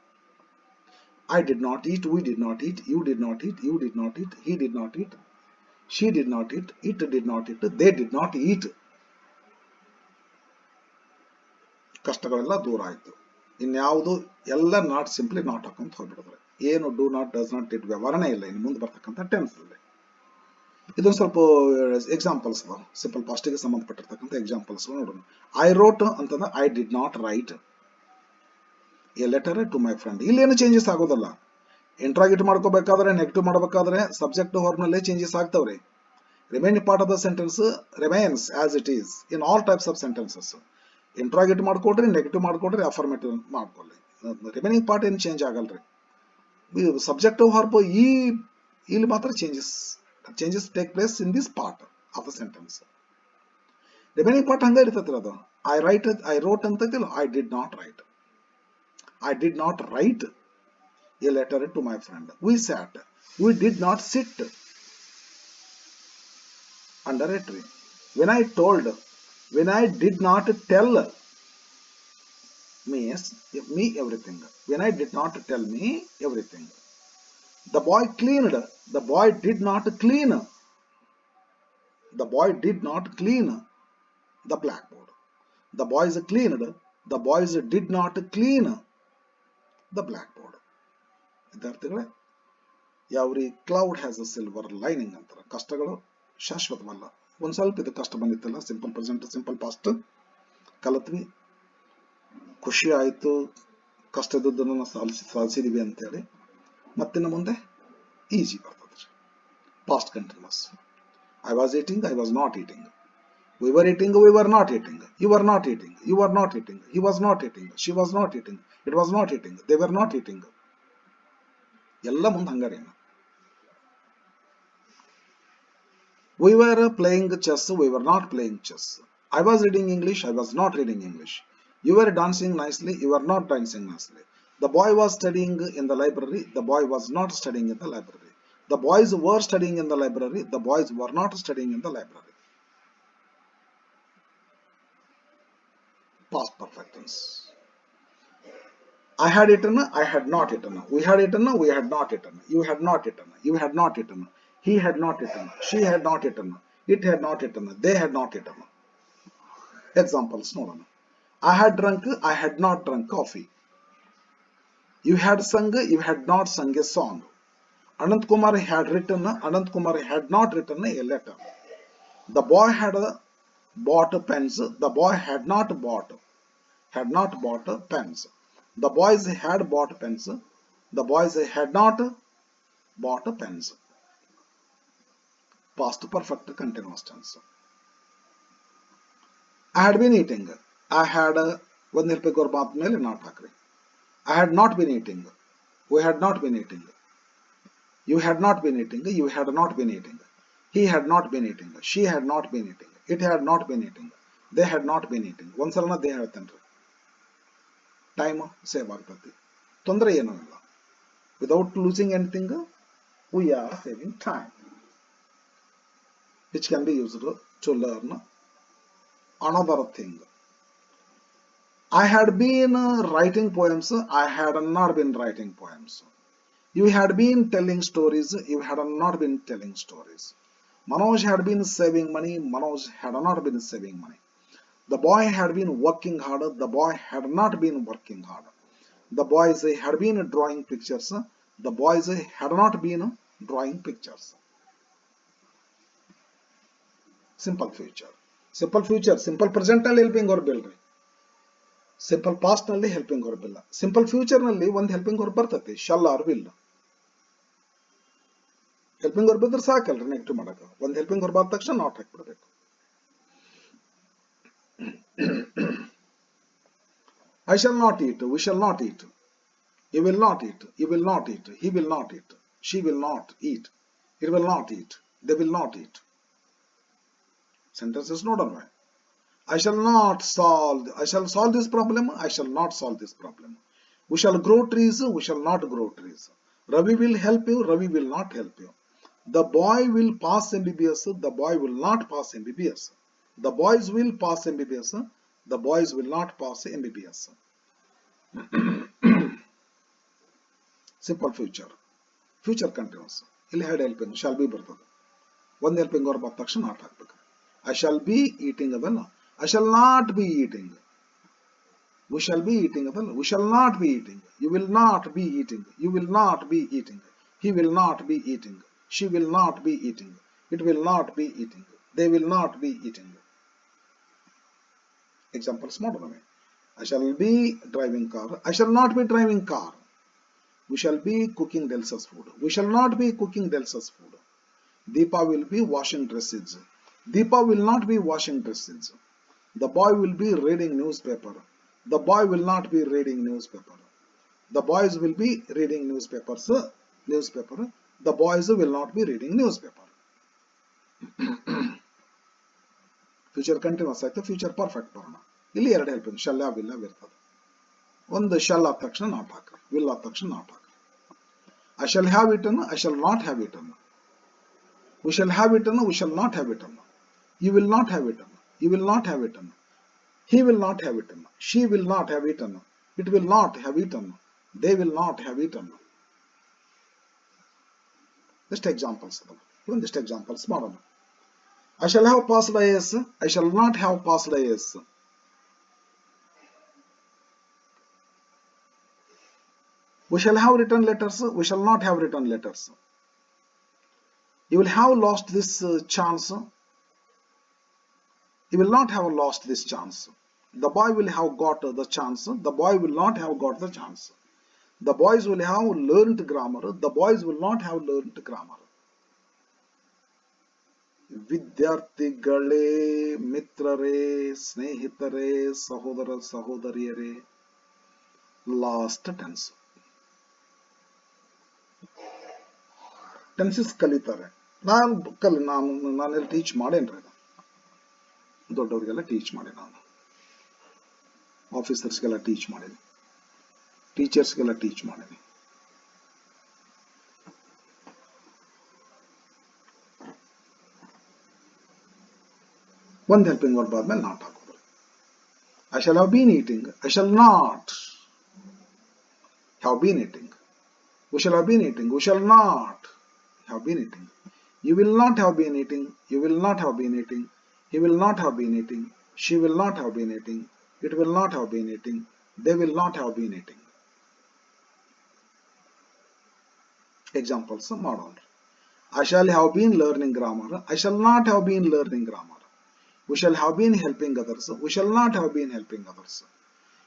I did not eat, we did not eat, you did not eat, you did not eat, he did not eat, she did not eat, it did not eat, they did not eat. ಕಷ್ಟಗಳೆಲ್ಲ ದೂರ ಆಯ್ತು ಇನ್ಯಾವುದು ಎಲ್ಲ ನಾಟ್ ಸಿಂಪ್ಲಿ ನಾಟ್ ಹಾಕೊಂತ ಹೋಗ್ಬಿಡಿದ್ರೆ ಏನು do not does not did ವ್ಯವಹಾರನೇ ಇಲ್ಲ ಇನ್ನು ಮುಂದೆ ಬರ್ತಕ್ಕಂಥ ಟೆನ್ಸ್ ಅಲ್ಲಿ ಇದೊಂದು ಸ್ವಲ್ಪ ಎಕ್ಸಾಂಪಲ್ಸ್ ಅದಾವ ಸಿಂಪಲ್ ಪಾಸ್ಟಿಗೆ ಸಂಬಂಧಪಟ್ಟಿರ್ತಕ್ಕಂಥ ಎಕ್ಸಾಂಪಲ್ಸ್ ನೋಡೋಣ ಐ ರೋಟ್ ಅಂತಂದ್ರೆ I did not write a letter to my friend ಇಲ್ಲಿ ಏನು ಚೇಂಜಸ್ ಆಗೋದಲ್ಲ ಇಂಟ್ರಾಗೇಟ್ ಮಾಡ್ಕೋಬೇಕಾದ್ರೆ ನೆಗೆಟಿವ್ ಮಾಡಬೇಕಾದ್ರೆ ಸಬ್ಜೆಕ್ಟ್ ವರ್ಬ್ ನಲ್ಲಿ ಚೇಂಜಸ್ ಆಗ್ತಾವ್ರಿ remaining part of the sentence remains as it is in all types of sentences interrogate ಮಾಡ್ಕೊಡ್ರಿ ನೆಗೆಟಿವ್ ಮಾಡ್ಕೊಡ್ರಿ ಅಫರ್ಮೇಟಿವ್ ಮಾಡ್ಕೊಳ್ಳಿ ರಿಮೈನಿಂಗ್ ಪಾರ್ಟ್ ಏನು ಚೇಂಜ್ ಆಗಲ್ರಿ ಸಬ್ಜೆಕ್ಟ್ ವರ್ಬ್ ಇಲ್ಲಿ ಮಾತ್ರ changes take place in this part of the sentence remaining part ಹಂಗ ಇರ್ತೈತಿ ಅದು ಐ ರೋಟ್ ಅಂತೈತಿಲ್ಲ I did not write I did not write a letter to my friend. We sat. We did not sit under a tree. When I did not tell me everything. When I did not tell me everything. The boy cleaned. The boy did not clean. The boy did not clean the blackboard. The boys cleaned. The boys did not clean the blackboard. ವಿದ್ಯಾರ್ಥಿಗಳೇ ಯಾವ್ರಿ cloud has a silver lining ಅಂತಾರೆ ಕಷ್ಟಗಳು ಶಾಶ್ವತವಲ್ಲ ಒಂದ್ ಸ್ವಲ್ಪ ಇದು ಕಷ್ಟ ಬಂದಿತ್ತಲ್ಲ ಸಿಂಪಲ್ ಪ್ರೆಸೆಂಟ್ ಸಿಂಪಲ್ ಪಾಸ್ಟ್ ಕಲತ್ವಿ ಖುಷಿ ಆಯ್ತು ಕಷ್ಟದದ್ದನ್ನು ಸಾಧಿಸಿದೀವಿ ಅಂತೇಳಿ. ಮತ್ತಿನ್ನು ಮುಂದೆ ಈಜಿ ಬರ್ತದೆ. Past continuous. I was eating, I was not eating. We were eating, we were not eating. You were not eating, you were not eating. He was not eating, she was not eating. It was not eating, they were not eating. ಎಲ್ಲ ಮುಂದೆ ಹಂಗಾರಿ. We were playing chess, we were not playing chess. I was reading English, I was not reading English. You were dancing nicely, you were not dancing nicely. The boy was studying in the library, the boy was not studying in the library. The boys were studying in the library, the boys were not studying in the library. Past perfect tense. I had eaten, I had not eaten. We had eaten, we had not eaten. You had not eaten, you had not eaten. He had not eaten, she had not eaten. It had not eaten, they had not eaten. Examples ನೋಡೋಣ. I had drunk, I had not drunk coffee. You had sung, you had not sung a song. Anant Kumar had written, Anant Kumar had not written a letter. The boy had bought pens, the boy had not bought pens. The boys had bought pens, the boys had not bought pens. Past perfect continuous tense. I had been eating. I had ಒಂದು ಇರ್ಬೇಕು ಅವ್ರ ಮಾತು ಮೇಲೆ ನಾಟ್ ಹಾಕ್ರಿ. I had not been eating. We had not been eating. You had not been eating. You had not been eating. He had not been eating. She had not been eating. It had not been eating. They had not been eating. ಒಂದ್ಸಲನ ದೇ ಹೇಳ್ತೇನ್ರಿ. ಟೈಮ್ ಸೇವ್ ಆಗ್ತತಿ. ತೊಂದರೆ ಏನೂ ಇಲ್ಲ. Without losing anything, we are saving time, which can be used to learn another thing. I had been writing poems, I had not been writing poems. You had been telling stories, you had not been telling stories. Manoj had been saving money, Manoj had not been saving money. The boy had been working hard, the boy had not been working hard. The boys had been drawing pictures, the boys had not been drawing pictures. Simple future. Simple future, simple present ನಲ್ಲಿ ಹೆಲ್ಪಿಂಗ್ ವರ್ಬ್ ಇಲ್ರಿ. ಸಿಂಪಲ್ ಪಾಸ್ಟ್ ನಲ್ಲಿ ಹೆಲ್ಪಿಂಗ್ ವರ್ಬ್ ಇಲ್ಲ. ಸಿಂಪಲ್ ಫ್ಯೂಚರ್ ನಲ್ಲಿ ಒಂದು ಹೆಲ್ಪಿಂಗ್ ವರ್ಬ್ ಬರ್ತೈತಿ, shall or will. Helping verb ಇದ್ರೆ ಸಾಕಲ್ರಿ ನೆಗೆಟಿವ್ ಮಾಡಕ. ಒಂದು ಹೆಲ್ಪಿಂಗ್ ವರ್ಬ್ ಆದ ತಕ್ಷಣ ನಾಟ್ ಹಾಕ್ಬಿಡ್ಬೇಕು. I shall not eat, we shall not eat. You will not eat, you will not eat, he will not eat, she will not eat, it will not eat, they will not eat. Sentences ನೋಡೋಣ. I shall solve this problem, I shall not solve this problem. We shall grow trees, we shall not grow trees. Ravi will help you, Ravi will not help you. The boy will pass MBBS, the boy will not pass MBBS. The boys will pass MBBS, the boys will not pass MBBS. Simple future. Future continuous. ಇಲ್ಲಿ ಹೆಡ್ ಹೆಲ್ಪಿಂಗ್ ಶಾಲ್ ಬಿ ಬರ್ತದೆ. ಒಂದು ಹೆಲ್ಪಿಂಗ್ ವರ್ಬ್ ಆದ ತಕ್ಷಣ ನಾಟ್ ಹಾಕ್ಬೇಕು. I shall be eating ಅದನ್ನ I shall not be eating. We shall be eating ಅದನ್ನ we shall not be eating. You will not be eating. You will not be eating. He will not be eating. She will not be eating. It will not be eating. They will not be eating. Examples ಮಾಡೋಣ. I shall be driving car. I shall not be driving car. We shall be cooking Delsa's food. We shall not be cooking Delsa's food. Deepa will be washing dresses. Deepa will not be washing dresses. The boy will be reading newspaper. The boy will not be reading newspaper. The boys will be reading newspaper. The boys will not be reading newspaper. Future continuous ಆಯ್ತು. ಫ್ಯೂಚರ್ ಪರ್ಫೆಕ್ಟ್ ಬರೋಣ. ಇಲ್ಲಿ ಎರಡು ಹೆಲ್ಪಿಂಗ್ ಶಲ್ ವಿಲ್ ಇರ್ತದೆ. ಒಂದು ಶಲ್ ಆದ ತಕ್ಷಣ ನಾಟ್ ಹಾಕ್ರಿ, ವಿಲ್ ಆದ ತಕ್ಷಣ ನಾಟ್ ಹಾಕ್ರಿ. I shall have eaten, I shall not have eaten. We shall have eaten, we shall not have eaten. You will not have eaten, you will not have eaten. He will not have eaten, she will not have eaten, it will not have eaten, they will not have eaten. Just examples. Even just examples ಮಾಡೋಣ. I shall have passed IAS, I shall not have passed IAS. We shall have written letters, we shall not have written letters. You will have lost this chance, you will not have lost this chance. The boy will have got the chance. The boy will not have got the chance. The boys will have learned grammar. The boys will not have learned grammar. ವಿದ್ಯಾರ್ಥಿಗಳೇ, ಮಿತ್ರರೇ, ಸ್ನೇಹಿತರೇ, ಸಹೋದರ ಸಹೋದರಿಯರೇ, ಲಾಸ್ಟ್ ಟೆನ್ಸ್. ಟೆನ್ಸಸ್ ಕಲಿತಾರೆ. ನಾನೆಲ್ಲ ಟೀಚ್ ಮಾಡೇನ್ರಿ, ದೊಡ್ಡವ್ರಿಗೆಲ್ಲ ಟೀಚ್ ಮಾಡಿ, ನಾನು ಆಫೀಸರ್ಸ್ಗೆಲ್ಲ ಟೀಚ್ ಮಾಡೀನಿ, ಟೀಚರ್ಸ್ಗೆಲ್ಲ ಟೀಚ್ ಮಾಡೀನಿ. ಒಂದು ಹೆಲ್ಪಿಂಗ್ ವರ್ಬ್ ಆದ್ಮೇಲೆ ನಾಟ್ ಹಾಕೋದು. I shall have been eating. I shall not have been eating. We shall have been eating. We shall not have been eating. You will not have been eating. You will not have been eating. He will not have been eating. She will not have been eating. It will not have been eating. They will not have been eating. Examples ಮಾಡೋಣ. I shall have been learning grammar. I shall not have been learning grammar. We shall have been helping others. We shall not have been helping others.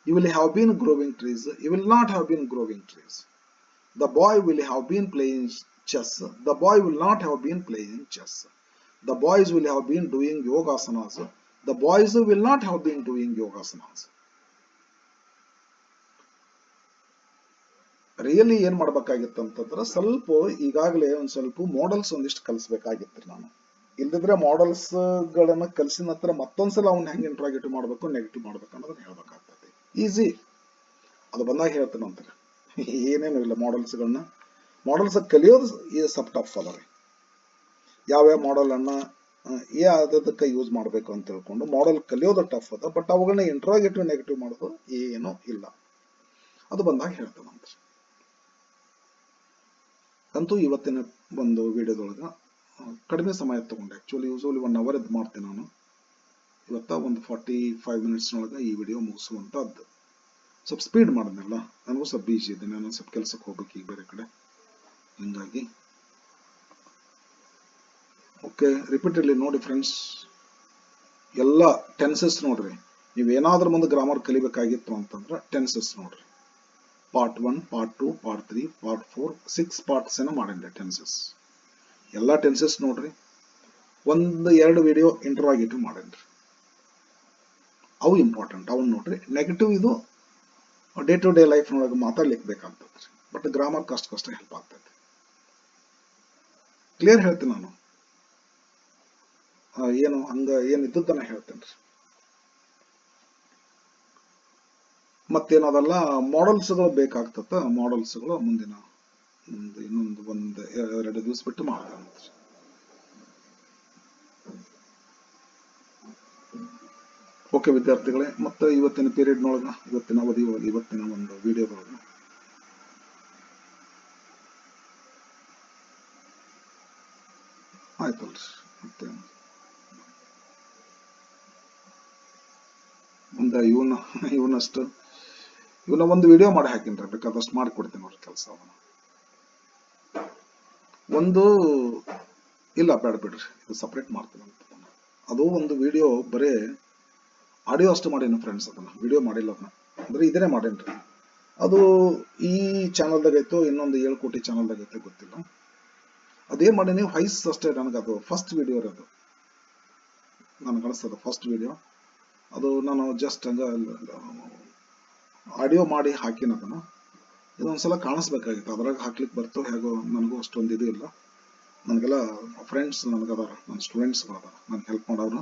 You will have been growing trees. You will not have been growing trees. The boy will have been playing chess. The boy will not have been playing chess. The boys will have been doing yogasanas. The boys will not have been doing yogasanas. Really ಏನ್ ಮಾಡ್ಬೇಕಾಗಿತ್ತು ಅಂತಂದ್ರೆ ಸ್ವಲ್ಪ ಈಗಾಗಲೇ ಒಂದ್ ಸ್ವಲ್ಪ ಮಾಡಲ್ಸ್ ಒಂದಿಷ್ಟು ಕಲಿಸ್ಬೇಕಾಗಿತ್ತು ನಾನು. ಇಲ್ದಿದ್ರೆ ಮಾಡಲ್ಸ್ ಗಳನ್ನ ಕಲಿಸಿದ ನಂತರ ಮತ್ತೊಂದ್ಸಲ ಅವ್ನ ಹೆಂಗ್ ಇಂಟ್ರಾಗೇಟಿವ್ ಮಾಡ್ಬೇಕು, ನೆಗೆಟಿವ್ ಮಾಡ್ಬೇಕು ಅನ್ನೋದನ್ನ ಹೇಳ್ಬೇಕಾಗ್ತದೆ. ಈಸಿ, ಅದು ಬಂದಾಗ ಹೇಳ್ತೇನೆ ಅಂತಾರೆ. ಏನೇನು ಇಲ್ಲ, ಮಾಡಲ್ಸ್ ಕಲಿಯೋದು ಸ್ವಲ್ಪ ಟಫ್ ಅದಾವೆ. ಯಾವ್ಯಾವ ಮಾಡಲ್ ಅನ್ನ ಅದಕ್ಕೆ ಯೂಸ್ ಮಾಡಬೇಕು ಅಂತ ತಿಳ್ಕೊಂಡು ಮಾಡಲ್ ಕಲಿಯೋದು ಟಫ್ ಅದ. ಬಟ್ ಅವುಗಳನ್ನ ಇಂಟ್ರಾಗೇಟಿವ್ ನೆಗೆಟಿವ್ ಮಾಡೋದು ಏನೂ ಇಲ್ಲ, ಅದು ಬಂದಾಗ ಹೇಳ್ತೇನಂತ. ಅಂತೂ ಇವತ್ತಿನ ಒಂದು ವಿಡಿಯೋದೊಳಗ ಕಡಿಮೆ ಸಮಯ ತಗೊಂಡೆ. ಆಕ್ಚುಲಿ ಯೂಸ್ವಲಿ 1 hour ಇದು ಮಾಡ್ತೇನೆ ನಾನು. ಇವತ್ತ ಒಂದು 45 minutesನೊಳಗೆ ಈ ವಿಡಿಯೋ ಮುಗಿಸುವಂತದ್ದು. ಸ್ವಲ್ಪ ಸ್ಪೀಡ್ ಮಾಡಿದ್ನಲ್ಲ, ನನಗೂ ಸ್ವಲ್ಪ ಬೀಜಿ ಇದ್ದೀನಿ, ನಾನು ಸ್ವಲ್ಪ ಕೆಲ್ಸಕ್ಕೆ ಹೋಗ್ಬೇಕು ಈಗ ಬೇರೆ ಕಡೆ, ಹಿಂಗಾಗಿ. ಓಕೆ, ರಿಪೀಟೆಡ್ಲಿ ನೋಡಿ ಫ್ರೆಂಡ್ಸ್, ಎಲ್ಲ ಟೆನ್ಸಸ್ ನೋಡ್ರಿ. ನೀವೇನಾದ್ರೂ ಮುಂದೆ ಗ್ರಾಮರ್ ಕಲಿಬೇಕಾಗಿತ್ತು ಅಂತಂದ್ರೆ ಟೆನ್ಸಸ್ ನೋಡ್ರಿ. Part 1, part 2, part 3, part 4, 6 parts ಏನೋ ಮಾಡಿದ್ದೆ ಟೆನ್ಸಸ್. ಎಲ್ಲ ಟೆನ್ಸಸ್ ನೋಡ್ರಿ. 1-2 ವಿಡಿಯೋ ಇಂಟ್ರಾಗೇಟಿವ್ ಮಾಡೇನ್ರಿ, ಅವು ಇಂಪಾರ್ಟೆಂಟ್, ಅವನ್ನ ನೋಡ್ರಿ. ನೆಗೆಟಿವ್ ಇದು ಡೇ ಟು ಡೇ ಲೈಫ್ ನೊಳಗೆ ಮಾತಾಡ್ಲಿಕ್ಕೆ ಬೇಕಾಗ್ತದೆ, ಬಟ್ ಗ್ರಾಮರ್ ಕಷ್ಟ ಹೆಲ್ಪ್ ಆಗ್ತದೆ. ಕ್ಲಿಯರ್ ಹೇಳ್ತೀನಿ ನಾನು, ಏನು ಹಂಗ ಏನ್ ಇದ್ದದ್ದನ್ನ ಹೇಳ್ತೇನೆ. ಮತ್ತೇನದಲ್ಲ, ಮಾಡಲ್ಸ್ಗಳು ಬೇಕಾಗ್ತದ. ಮಾಡಲ್ಸ್ಗಳು ಮುಂದಿನ ಇನ್ನೊಂದು 1-2 ದಿವಸ ಬಿಟ್ಟು ಮಾಡ್ತೇನೆ. ಓಕೆ ವಿದ್ಯಾರ್ಥಿಗಳೇ, ಮತ್ತೆ ಇವತ್ತಿನ ಪೀರಿಯಡ್ನೊಳಗ, ಇವತ್ತಿನ ಅವಧಿ ಒಳಗೆ, ಇವತ್ತಿನ ಒಂದು ವಿಡಿಯೋದೊಳಗೆ ಆಯ್ತಲ್ರಿ. ಮತ್ತೆ ಮುಂದೆ ಇವನ್ನ ಒಂದು ವಿಡಿಯೋ ಮಾಡಿ ಹಾಕಿನ್ರಿ, ಬೇಕಾದಷ್ಟು ಮಾಡಿಕೊಡ್ತೀನಿ ಅವ್ರ ಕೆಲಸ. ಒಂದು ಇಲ್ಲ, ಬೇಡ ಬಿಡ್ರಿ, ಇದು ಸಪ್ರೇಟ್ ಮಾಡ್ತೀನಿ ಅಂತ. ಅದು ಒಂದು ವಿಡಿಯೋ ಬರೇ ಆಡಿಯೋ ಅಷ್ಟು ಮಾಡೇನು ಫ್ರೆಂಡ್ಸ್, ಅದನ್ನ ವಿಡಿಯೋ ಮಾಡಿಲ್ಲ. ಅದನ್ನ ಅಂದ್ರೆ ಇದನ್ನೇ ಮಾಡೇನ್ರಿ. ಅದು ಈ ಚಾನಲ್ದಾಗ ಐತೋ ಇನ್ನೊಂದು 7 ಕೋಟಿ ಚಾನಲ್ದಾಗ ಐತೆ ಗೊತ್ತಿಲ್ಲ. ಅದೇನ್ ಮಾಡೀನಿ, ವಾಯ್ಸ್ ಅಷ್ಟೇ. ನನಗದು ಫಸ್ಟ್ ವಿಡಿಯೋ ಇರೋದು, ನನಗೆ ಅನಿಸ್ತದ ಫಸ್ಟ್ ವಿಡಿಯೋ ಅದು. ನಾನು ಜಸ್ಟ್ ಹಂಗ ಆಡಿಯೋ ಮಾಡಿ ಹಾಕಿನ ಅದನ್ನ. ಇದೊಂದ್ಸಲ ಕಾಣಿಸ್ಬೇಕಾಗಿತ್ತು, ಅದ್ರಾಗ ಹಾಕ್ಲಿಕ್ಕೆ ಬರ್ತೋ ಹೇಗೋ, ನನಗೂ ಅಷ್ಟೊಂದು ಇದು ಇಲ್ಲ. ನನಗೆಲ್ಲ ಫ್ರೆಂಡ್ಸ್ ನನಗದಾರ, ನನ್ನ ಸ್ಟೂಡೆಂಟ್ಸ್ಗಳು ಅದಾರ, ನನ್ಗೆ ಹೆಲ್ಪ್ ಮಾಡೋರು.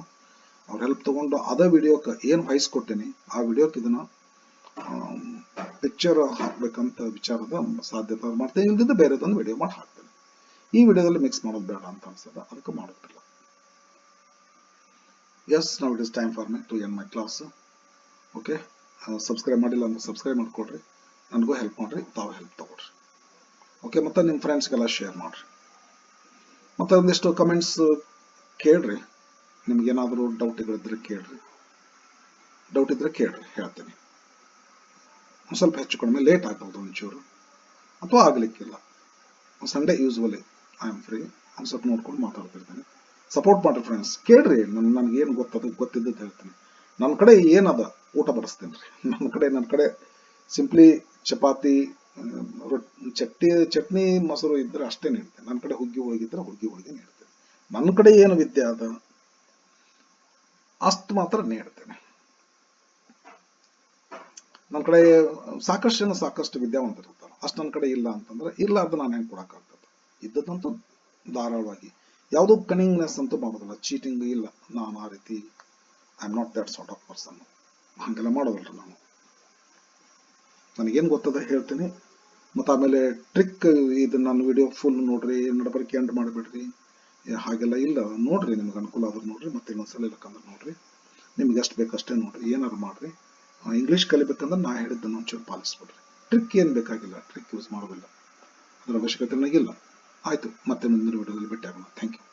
ಅವ್ರ ಹೆಲ್ಪ್ ತಗೊಂಡು ಅದೇ ವಿಡಿಯೋಕ್ಕೆ ಏನು ವಾಯ್ಸ್ ಕೊಟ್ಟೇನಿ ಆ ವಿಡಿಯೋಕ್ಕೆ ಇದನ್ನ ಪಿಕ್ಚರ್ ಹಾಕ್ಬೇಕಂತ ವಿಚಾರದ ಸಾಧ್ಯತೆ ಮಾಡ್ತೇನೆ. ಇಲ್ದಿದ್ದು ಬೇರೆದೊಂದು ವಿಡಿಯೋ ಮಾಡಿ ಹಾಕ್ತೇನೆ. ಈ ವಿಡಿಯೋದಲ್ಲಿ ಮಿಕ್ಸ್ ಮಾಡೋದು ಬೇಡ ಅಂತ ಅನ್ಸದ, ಅದಕ್ಕೆ ಮಾಡೋದಿಲ್ಲ. Yes, now it is time for me to end my class. Okay, subscribe ಮಾಡಿಲ್ಲ ಅಂದ್ರೆ ಸಬ್ಸ್ಕ್ರೈಬ್ ಮಾಡ್ಕೊಡ್ರಿ, ನನಗೂ ಹೆಲ್ಪ್ ಮಾಡ್ರಿ, ತಾವು ಹೆಲ್ಪ್ ತಗೊಳ್ರಿ. ಓಕೆ, ಮತ್ತೆ ನಿಮ್ಮ ಫ್ರೆಂಡ್ಸ್ಗೆಲ್ಲ ಶೇರ್ ಮಾಡ್ರಿ. ಮತ್ತೆ ಒಂದಿಷ್ಟು ಕಮೆಂಟ್ಸ್ ಕೇಳ್ರಿ, ನಿಮ್ಗೇನಾದರೂ ಡೌಟ್ಗಳಿದ್ರೆ ಕೇಳ್ರಿ. ಡೌಟ್ ಇದ್ರೆ ಕೇಳ್ರಿ, ಹೇಳ್ತೀನಿ. ಸ್ವಲ್ಪ ಹೆಚ್ಚು ಕಡಿಮೆ ಲೇಟ್ ಆಗ್ಬೋದು ಒಂಚೂರು, ಅಥವಾ ಆಗ್ಲಿಕ್ಕಿಲ್ಲ. Sunday usually I am free, ಒಂದು ಸ್ವಲ್ಪ ನೋಡ್ಕೊಂಡು ಮಾತಾಡ್ತಿರ್ತೀನಿ. ಸಪೋರ್ಟ್ ಮಾಡ್ರಿ ಫ್ರೆಂಡ್ಸ್, ಕೇಳ್ರಿ. ನನಗೇನು ಗೊತ್ತಿದ್ದದ್ದು ಹೇಳ್ತೀನಿ. ನನ್ನ ಕಡೆ ಏನದ ಊಟ ಬಡಿಸ್ತೇನೆ ರೀ. ನನ್ನ ಕಡೆ ಸಿಂಪ್ಲಿ ಚಪಾತಿ, ಚಟ್ನಿ ಮೊಸರು ಇದ್ರೆ ಅಷ್ಟೇ ನೀಡ್ತೇನೆ. ನನ್ನ ಕಡೆ ಹುಗ್ಗಿ ಹೋಳಿಗಿದ್ರೆ ಹುಗ್ಗಿ ಹೋಳಿಗೆ ನೀಡ್ತೇನೆ. ನನ್ನ ಕಡೆ ಏನು ವಿದ್ಯೆ ಅದ ಅಷ್ಟು ಮಾತ್ರ ನೀಡ್ತೇನೆ. ನನ್ನ ಕಡೆ ಸಾಕಷ್ಟು ವಿದ್ಯಾವಂತರು ಇರ್ತಾರೆ. ಅಷ್ಟು ನನ್ನ ಕಡೆ ಇಲ್ಲ ಅಂತಂದ್ರೆ ಇಲ್ಲ, ಅದು ನಾನು ಹೆಂಗೆ ಕೊಡಕ್ಕಾಗ್ತದೆ. ಇದ್ದದಂತೂ ಧಾರಾಳವಾಗಿ, ಯಾವುದೋ ಕನಿಂಗ್ನೆಸ್ ಅಂತೂ ಮಾಡೋದಿಲ್ಲ, ಚೀಟಿಂಗ್ ಇಲ್ಲ. ನಾನು ಆ ರೀತಿ I am not that sort of person. ಹಂಗೆಲ್ಲ ಮಾಡೋದಲ್ರಿ ನಾನು. ನನಗೇನು ಗೊತ್ತದ ಹೇಳ್ತೀನಿ. ಮತ್ತು ಆಮೇಲೆ ಟ್ರಿಕ್, ಇದು ನನ್ನ ವಿಡಿಯೋ ಫುಲ್ ನೋಡ್ರಿ, ನಡಬರ್ಕೆ ಎಂಡ್ ಮಾಡಿಬಿಡ್ರಿ, ಹಾಗೆಲ್ಲ ಇಲ್ಲ. ನೋಡ್ರಿ, ನಿಮ್ಗೆ ಅನುಕೂಲ ಆದ್ರೆ ನೋಡ್ರಿ, ಮತ್ತೆ ಇನ್ನೊಂದ್ಸಲ ಇಲ್ಲಕ್ಕಂದ್ರೆ ನೋಡ್ರಿ, ನಿಮ್ಗೆ ಎಷ್ಟು ಬೇಕು ಅಷ್ಟೇ ನೋಡ್ರಿ, ಏನಾರು ಮಾಡ್ರಿ. ಇಂಗ್ಲೀಷ್ ಕಲಿಬೇಕಂದ್ರೆ ನಾ ಹೇಳಿದ್ದನ್ನು ಒಂಚೂರು ಪಾಲಿಸ್ಬಿಡ್ರಿ. ಟ್ರಿಕ್ ಏನು ಬೇಕಾಗಿಲ್ಲ, ಟ್ರಿಕ್ ಯೂಸ್ ಮಾಡೋದಿಲ್ಲ, ಅದರ ಅವಶ್ಯಕತೆ ನನಗಿಲ್ಲ. ಆಯಿತು, ಮತ್ತೆ ಮುಂದಿನ ವಿಡಿಯೋದಲ್ಲಿ ಭೇಟಿ ಆಗೋಣ. Thank you.